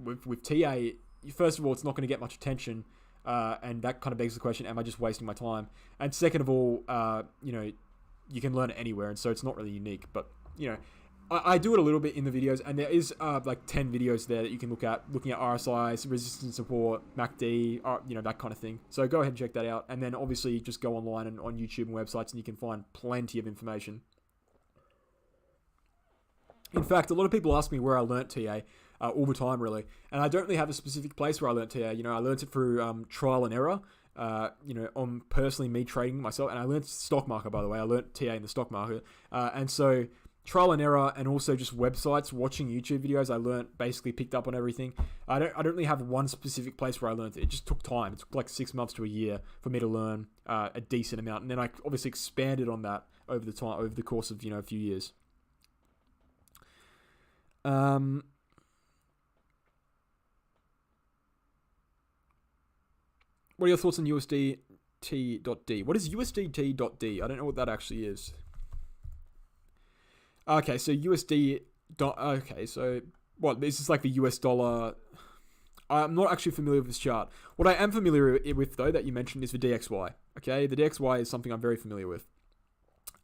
with TA, first of all, it's not going to get much attention, and that kind of begs the question, am I just wasting my time? And second of all, you can learn it anywhere, and so it's not really unique. But, I do it a little bit in the videos, and there is 10 videos there that you can look at, looking at RSIs, resistance support, MACD, that kind of thing. So go ahead and check that out. And then obviously just go online and on YouTube and websites, and you can find plenty of information. In fact, a lot of people ask me where I learnt TA all the time, really. And I don't really have a specific place where I learnt TA. I learnt it through trial and error, on personally me trading myself. And I learnt stock market, by the way. I learnt TA in the stock market. And so trial and error, and also just websites, watching YouTube videos, I learnt, basically picked up on everything. I don't really have one specific place where I learnt it. It just took time. It took like 6 months to a year for me to learn a decent amount. And then I obviously expanded on that over the course of, a few years. What are your thoughts on USDT.D? What is USDT.D? I don't know what that actually is. Okay, so USD. Okay, so what this is like the US dollar. I'm not actually familiar with this chart. What I am familiar with, though, that you mentioned is the DXY. Okay, the DXY is something I'm very familiar with.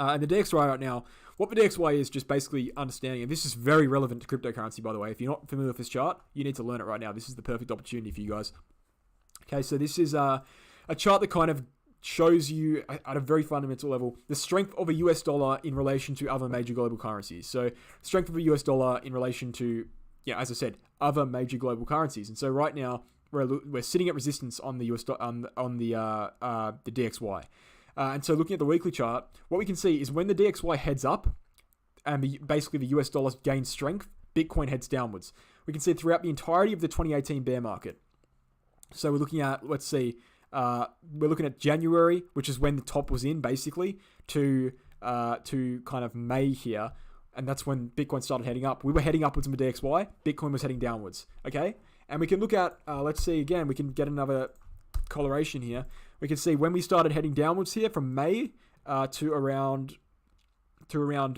And the DXY right now, what the DXY is, just basically understanding, and this is very relevant to cryptocurrency, by the way. If you're not familiar with this chart, you need to learn it right now. This is the perfect opportunity for you guys. Okay, so this is a chart that kind of shows you at a very fundamental level the strength of a US dollar in relation to other major global currencies. So strength of a US dollar in relation to, as I said, other major global currencies. And so right now we're sitting at resistance on the US on the DXY. And so looking at the weekly chart, what we can see is when the DXY heads up and basically the US dollar gains strength, Bitcoin heads downwards. We can see it throughout the entirety of the 2018 bear market. So we're looking at, let's see, we're looking at January, which is when the top was in, basically, to kind of May here. And that's when Bitcoin started heading up. We were heading upwards in the DXY. Bitcoin was heading downwards. Okay? And we can look at, let's see again, we can get another coloration here. We can see when we started heading downwards here from May to around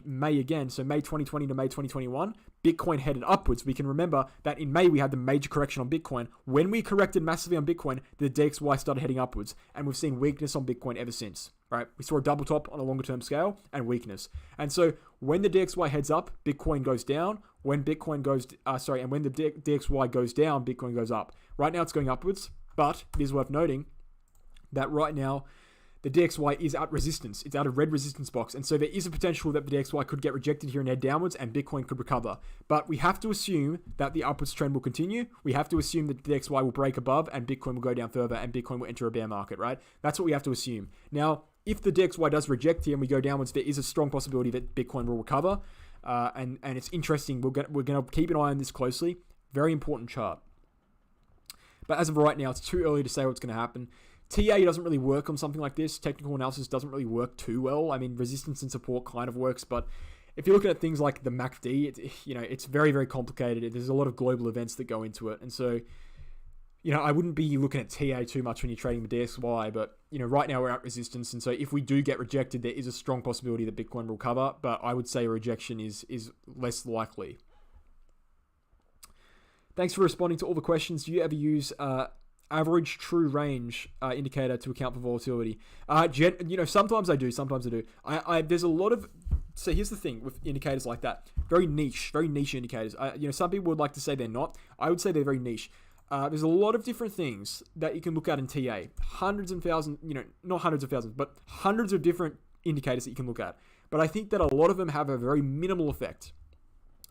May again. So May 2020 to May 2021, Bitcoin headed upwards. We can remember that in May we had the major correction on Bitcoin. When we corrected massively on Bitcoin, the DXY started heading upwards, and we've seen weakness on Bitcoin ever since. Right? We saw a double top on a longer term scale and weakness. And so when the DXY heads up, Bitcoin goes down. When Bitcoin goes, and when the DXY goes down, Bitcoin goes up. Right now it's going upwards, but it is worth noting that right now the DXY is at resistance. It's at a red resistance box. And so there is a potential that the DXY could get rejected here and head downwards and Bitcoin could recover. But we have to assume that the upwards trend will continue. We have to assume that the DXY will break above and Bitcoin will go down further and Bitcoin will enter a bear market, right? That's what we have to assume. Now, if the DXY does reject here and we go downwards, there is a strong possibility that Bitcoin will recover. And it's interesting. We're going to keep an eye on this closely. Very important chart. But as of right now, it's too early to say what's going to happen. TA doesn't really work on something like this. Technical analysis doesn't really work too well. I mean, resistance and support kind of works, but if you're looking at things like the MACD, it's very, very complicated. There's a lot of global events that go into it. And so, I wouldn't be looking at TA too much when you're trading the DXY, but, right now we're at resistance. And so if we do get rejected, there is a strong possibility that Bitcoin will recover, but I would say a rejection is less likely. Thanks for responding to all the questions. Do you ever use average true range indicator to account for volatility? Sometimes I do. There's a lot of. So here's the thing with indicators like that. Very niche indicators. Some people would like to say they're not. I would say they're very niche. There's a lot of different things that you can look at in TA. Hundreds and thousands, not hundreds of thousands, but hundreds of different indicators that you can look at. But I think that a lot of them have a very minimal effect.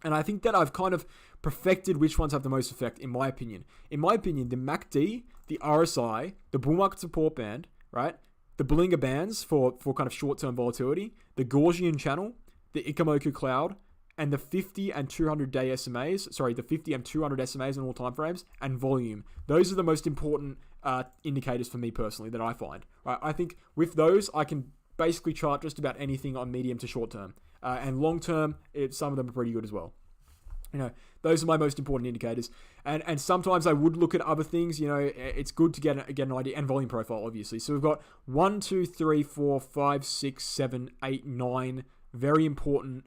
And I think that I've kind of perfected which ones have the most effect, in my opinion. In my opinion, the MACD, the RSI, the bull market support band, right? The Bollinger Bands for kind of short-term volatility, the Gaussian channel, the Ichimoku cloud, and the 50 and 200 day SMAs, the 50 and 200 SMAs in all time frames, and volume. Those are the most important indicators for me personally that I find. Right? I think with those, I can basically chart just about anything on medium to short term. And long term, some of them are pretty good as well. Those are my most important indicators. And sometimes I would look at other things. It's good to get an idea, and volume profile, obviously. So we've got 1, 2, 3, 4, 5, 6, 7, 8, 9 very important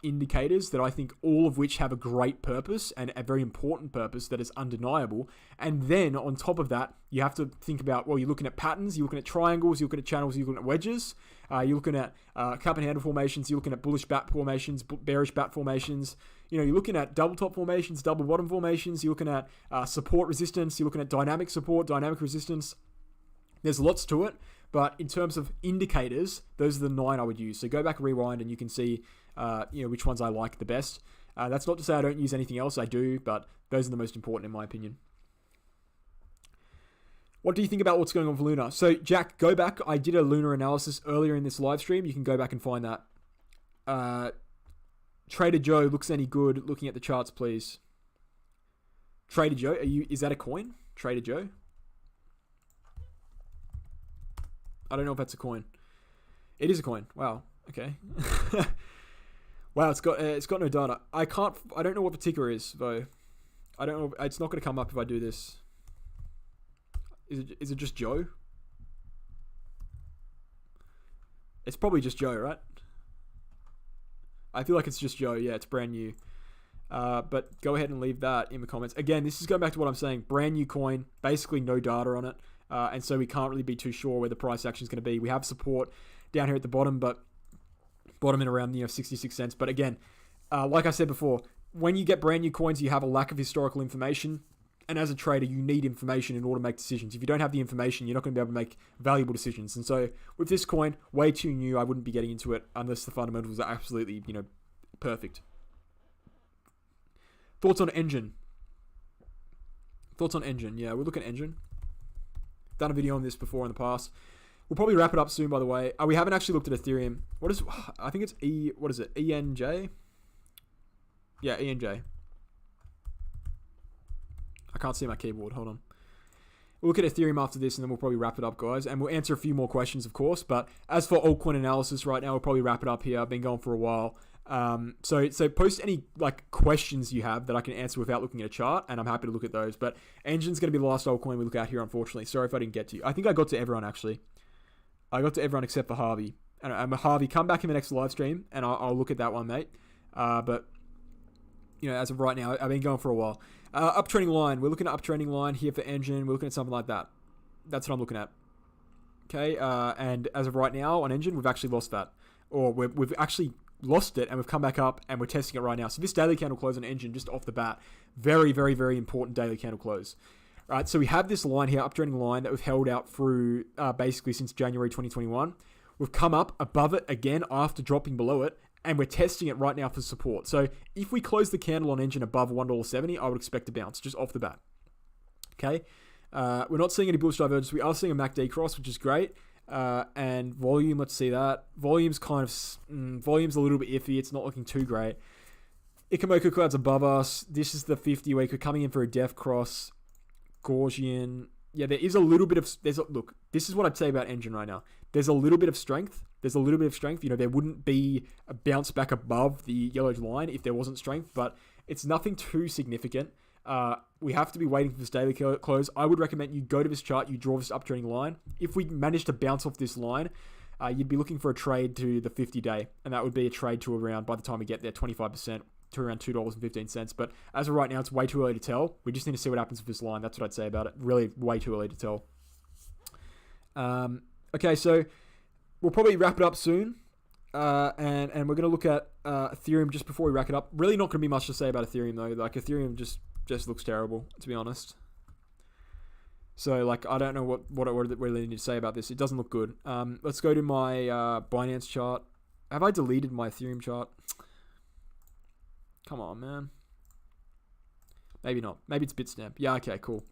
indicators that I think all of which have a great purpose and a very important purpose that is undeniable. And then on top of that, you have to think about, you're looking at patterns, you're looking at triangles, you're looking at channels, you're looking at wedges, you're looking at cup and handle formations, you're looking at bullish bat formations, bearish bat formations, you're looking at double top formations, double bottom formations, you're looking at support resistance, you're looking at dynamic support, dynamic resistance. There's lots to it, but in terms of indicators, those are the 9 I would use. So go back, rewind, and you can see which ones I like the best. That's not to say I don't use anything else. I do, but those are the most important in my opinion. What do you think about what's going on for Luna? So Jack, go back. I did a Luna analysis earlier in this live stream. You can go back and find that. Trader Joe looks any good? Looking at the charts, please. Trader Joe, is that a coin? Trader Joe? I don't know if that's a coin. It is a coin. Wow. Okay. Wow, it's got no data. I don't know what the ticker is though. I don't know. It's not going to come up if I do this. Is it just Joe? It's probably just Joe, right? I feel like it's just Joe. Yeah, it's brand new. But go ahead and leave that in the comments. Again, this is going back to what I'm saying. Brand new coin, basically no data on it. And so we can't really be too sure where the price action is going to be. We have support down here at the bottom, but bottom in around 66 cents. But again, like I said before, when you get brand new coins, you have a lack of historical information. And as a trader, you need information in order to make decisions. If you don't have the information, you're not going to be able to make valuable decisions. And so with this coin, way too new, I wouldn't be getting into it unless the fundamentals are absolutely, perfect. Thoughts on Engine? Yeah, we'll look at Engine. Done a video on this before in the past. We'll probably wrap it up soon, by the way. We haven't actually looked at Ethereum. I think it's ENJ? Yeah, ENJ. I can't see my keyboard. Hold on. We'll look at Ethereum after this, and then we'll probably wrap it up, guys. And we'll answer a few more questions, of course. But as for altcoin analysis right now, we'll probably wrap it up here. I've been going for a while. So post any questions you have that I can answer without looking at a chart, and I'm happy to look at those. But Engine's going to be the last altcoin we look at here, unfortunately. Sorry if I didn't get to you. I think I got to everyone, actually. I got to everyone except for Harvey. And Harvey, come back in the next live stream, and I'll look at that one, mate. But as of right now, I've been going for a while. Uptrending line. We're looking at uptrending line here for Engine. We're looking at something like that. That's what I'm looking at. Okay. And as of right now on Engine, we've actually lost that. Or we've actually lost it, and we've come back up, and we're testing it right now. So this daily candle close on Engine, just off the bat, very, very, very important daily candle close. All right. So we have this line here, uptrending line, that we've held out through basically since January 2021. We've come up above it again after dropping below it, and we're testing it right now for support. So if we close the candle on Engine above $1.70, I would expect a bounce just off the bat. Okay. We're not seeing any bullish divergence. We are seeing a MACD cross, which is great. And volume, let's see that. Volume's volume's a little bit iffy. It's not looking too great. Ichimoku cloud's above us. This is the 50 week. We're coming in for a def cross. Gaussian. Yeah, there is a little bit of... Look, this is what I'd say about Engine right now. There's a little bit of strength. There wouldn't be a bounce back above the yellow line if there wasn't strength, but it's nothing too significant. We have to be waiting for this daily close. I would recommend you go to this chart, you draw this uptrending line. If we manage to bounce off this line, you'd be looking for a trade to the 50-day, and that would be a trade to around, by the time we get there, 25%. To around $2.15. But as of right now, it's way too early to tell. We just need to see what happens with this line. That's what I'd say about it. Really way too early to tell. Okay, so we'll probably wrap it up soon. And we're going to look at Ethereum just before we wrap it up. Really not going to be much to say about Ethereum, though. Ethereum just looks terrible, to be honest. So, I don't know what I really need to say about this. It doesn't look good. Let's go to my Binance chart. Have I deleted my Ethereum chart? Come on, man. Maybe not. Maybe it's Bitstamp. Yeah, okay, cool.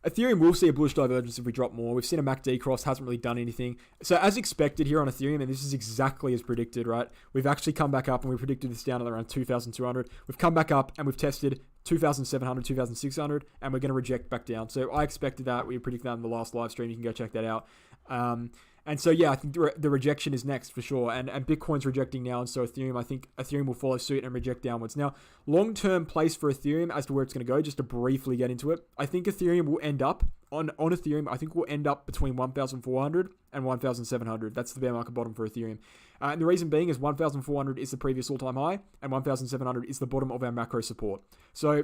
Ethereum will see a bullish divergence if we drop more. We've seen a MACD cross, hasn't really done anything. So as expected here on Ethereum, and this is exactly as predicted, right? We've actually come back up, and we predicted this down at around 2,200. We've come back up, and we've tested 2,700, 2,600, and we're going to reject back down. So I expected that. We predicted that in the last live stream. You can go check that out. And so, yeah, I think the rejection is next for sure. And Bitcoin's rejecting now. And so I think Ethereum will follow suit and reject downwards. Now, long-term place for Ethereum as to where it's going to go, just to briefly get into it. I think Ethereum will end up, on Ethereum, I think we'll end up between 1,400 and 1,700. That's the bear market bottom for Ethereum. And the reason being is 1,400 is the previous all-time high, and 1,700 is the bottom of our macro support. So,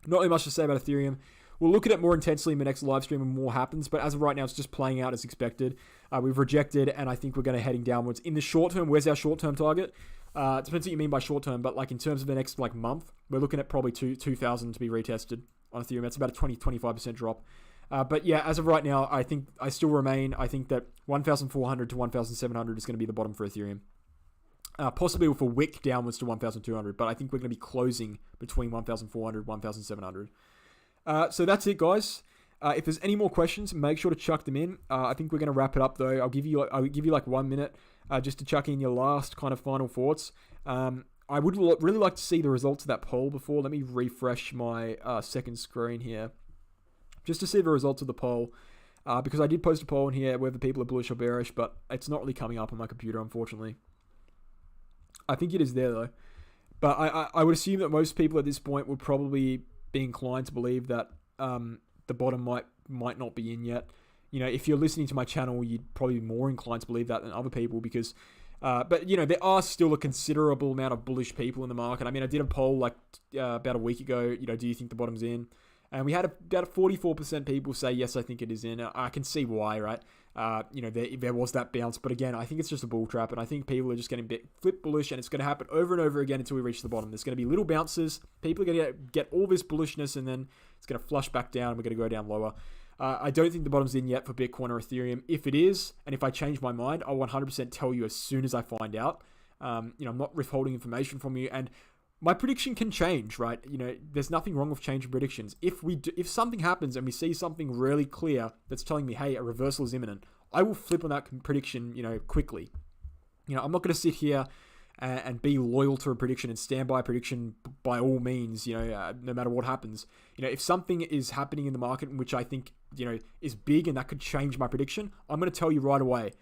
not really much to say about Ethereum. We'll look at it more intensely in the next live stream when more happens, but as of right now, it's just playing out as expected. We've rejected, and I think we're going to heading downwards. In the short term, where's our short-term target? It depends what you mean by short-term, but in terms of the next month, we're looking at probably 2,000 to be retested on Ethereum. That's about a 20-25% drop. But yeah, as of right now, I think that 1,400 to 1,700 is going to be the bottom for Ethereum. Possibly with a wick downwards to 1,200, but I think we're going to be closing between 1,400 and 1,700. So that's it, guys. If there's any more questions, make sure to chuck them in. I think we're going to wrap it up, though. I'll give you 1 minute just to chuck in your last kind of final thoughts. I would really like to see the results of that poll before. Let me refresh my second screen here just to see the results of the poll. Because I did post a poll in here whether people are bullish or bearish, but it's not really coming up on my computer, unfortunately. I think it is there, though. But I would assume that most people at this point would probably be inclined to believe that the bottom might not be in yet. If you're listening to my channel, you'd probably be more inclined to believe that than other people, because But, there are still a considerable amount of bullish people in the market. I mean, I did a poll about a week ago, do you think the bottom's in? And we had about 44% people say, yes, I think it is in. I can see why, right? There was that bounce. But again, I think it's just a bull trap. And I think people are just getting flip bullish. And it's going to happen over and over again until we reach the bottom. There's going to be little bounces. People are going to get all this bullishness. And then it's going to flush back down. And we're going to go down lower. I don't think the bottom's in yet for Bitcoin or Ethereum. If it is, and if I change my mind, I'll 100% tell you as soon as I find out. I'm not withholding information from you. And my prediction can change, right? There's nothing wrong with changing predictions. If something happens and we see something really clear that's telling me, hey, a reversal is imminent, I will flip on that prediction, quickly. I'm not going to sit here and be loyal to a prediction and stand by a prediction by all means, no matter what happens. If something is happening in the market in which I think, is big and that could change my prediction, I'm going to tell you right away.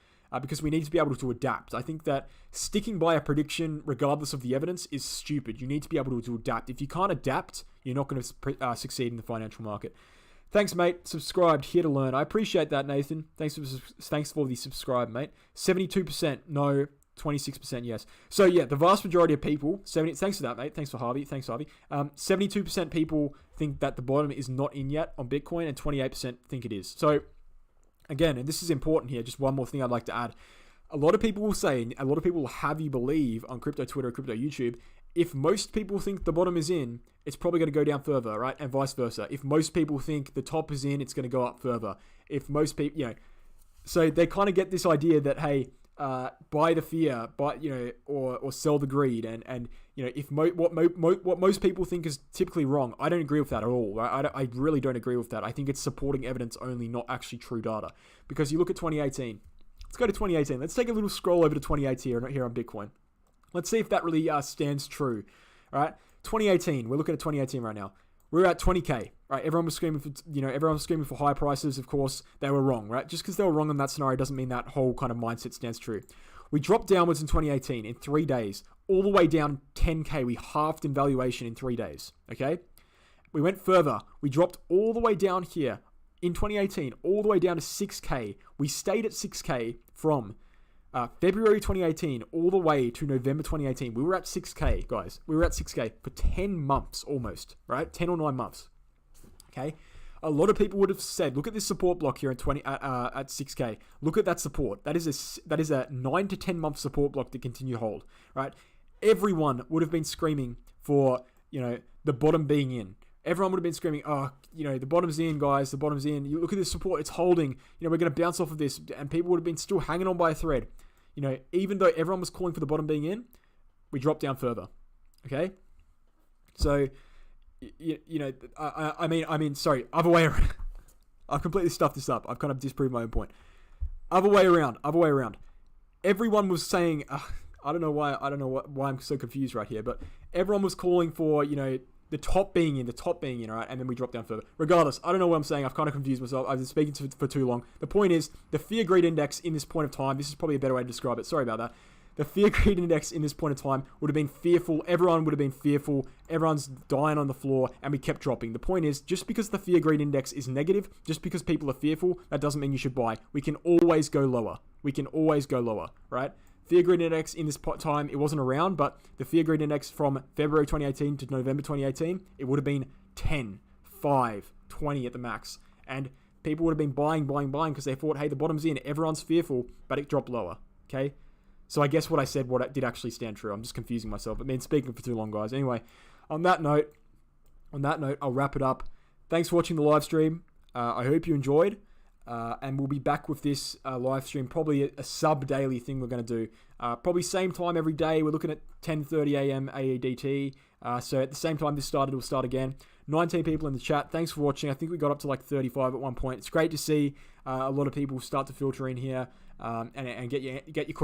Because we need to be able to adapt. I think that sticking by a prediction, regardless of the evidence, is stupid. You need to be able to adapt. If you can't adapt, you're not going to succeed in the financial market. Thanks, mate. Subscribed, here to learn. I appreciate that, Nathan. Thanks for the subscribe, mate. 72% no, 26% yes. So yeah, the vast majority of people, thanks for that, mate. Thanks, Harvey. 72% people think that the bottom is not in yet on Bitcoin, and 28% think it is. So again, and this is important here, just one more thing I'd like to add. A lot of people will have you believe on crypto Twitter or crypto YouTube, if most people think the bottom is in, it's probably going to go down further, right? And vice versa. If most people think the top is in, it's going to go up further. If most people, so they kind of get this idea that, hey, buy the fear, or sell the greed, and if what most people think is typically wrong, I don't agree with that at all. Right? I really don't agree with that. I think it's supporting evidence only, not actually true data. Because you look at 2018. Let's go to 2018. Let's take a little scroll over to 2018 here on Bitcoin. Let's see if that really stands true. All right, 2018. We're looking at 2018 right now. We're at 20k. Right, everyone was screaming for high prices. Of course, they were wrong. Right, just because they were wrong in that scenario doesn't mean that whole kind of mindset stands true. We dropped downwards in 2018 in 3 days, all the way down 10k. We halved in valuation in 3 days. Okay, we went further. We dropped all the way down here in 2018, all the way down to 6k. We stayed at 6k from February 2018 all the way to November 2018. We were at 6k, guys. We were at 6k for 10 months almost, right? 10 or 9 months. Okay. A lot of people would have said, look at this support block here at 6k. Look at that support. That is a 9 to 10 month support block to continue to hold, right? Everyone would have been screaming for, the bottom being in. Everyone would have been screaming, the bottom's in, guys. The bottom's in. You look at this support. It's holding. We're going to bounce off of this. And people would have been still hanging on by a thread. Even though everyone was calling for the bottom being in, we dropped down further. Okay? So, sorry, other way around. I've completely stuffed this up. I've kind of disproved my own point. Other way around. Everyone was saying, I don't know why I'm so confused right here, but everyone was calling for, the top being in, all right? And then we drop down further. Regardless, I don't know what I'm saying. I've kind of confused myself. I've been speaking for too long. The point is, the fear greed index in this point of time, this is probably a better way to describe it. Sorry about that. The fear greed index in this point of time would have been fearful. Everyone would have been fearful. Everyone's dying on the floor, and we kept dropping. The point is, just because the fear greed index is negative, just because people are fearful, that doesn't mean you should buy. We can always go lower. Right? Fear greed index in this time, it wasn't around, but the fear greed index from February 2018 to November 2018, it would have been 10, 5, 20 at the max. And people would have been buying because they thought, hey, the bottom's in. Everyone's fearful, but it dropped lower. Okay? So I guess what I said, what did actually stand true. I'm just confusing myself. I've been speaking for too long, guys. Anyway, on that note, I'll wrap it up. Thanks for watching the live stream. I hope you enjoyed. And we'll be back with this live stream, probably a sub-daily thing we're going to do. Probably same time every day. We're looking at 10:30 a.m. AEDT. So at the same time this started, we'll start again. 19 people in the chat. Thanks for watching. I think we got up to like 35 at one point. It's great to see a lot of people start to filter in here and get your questions.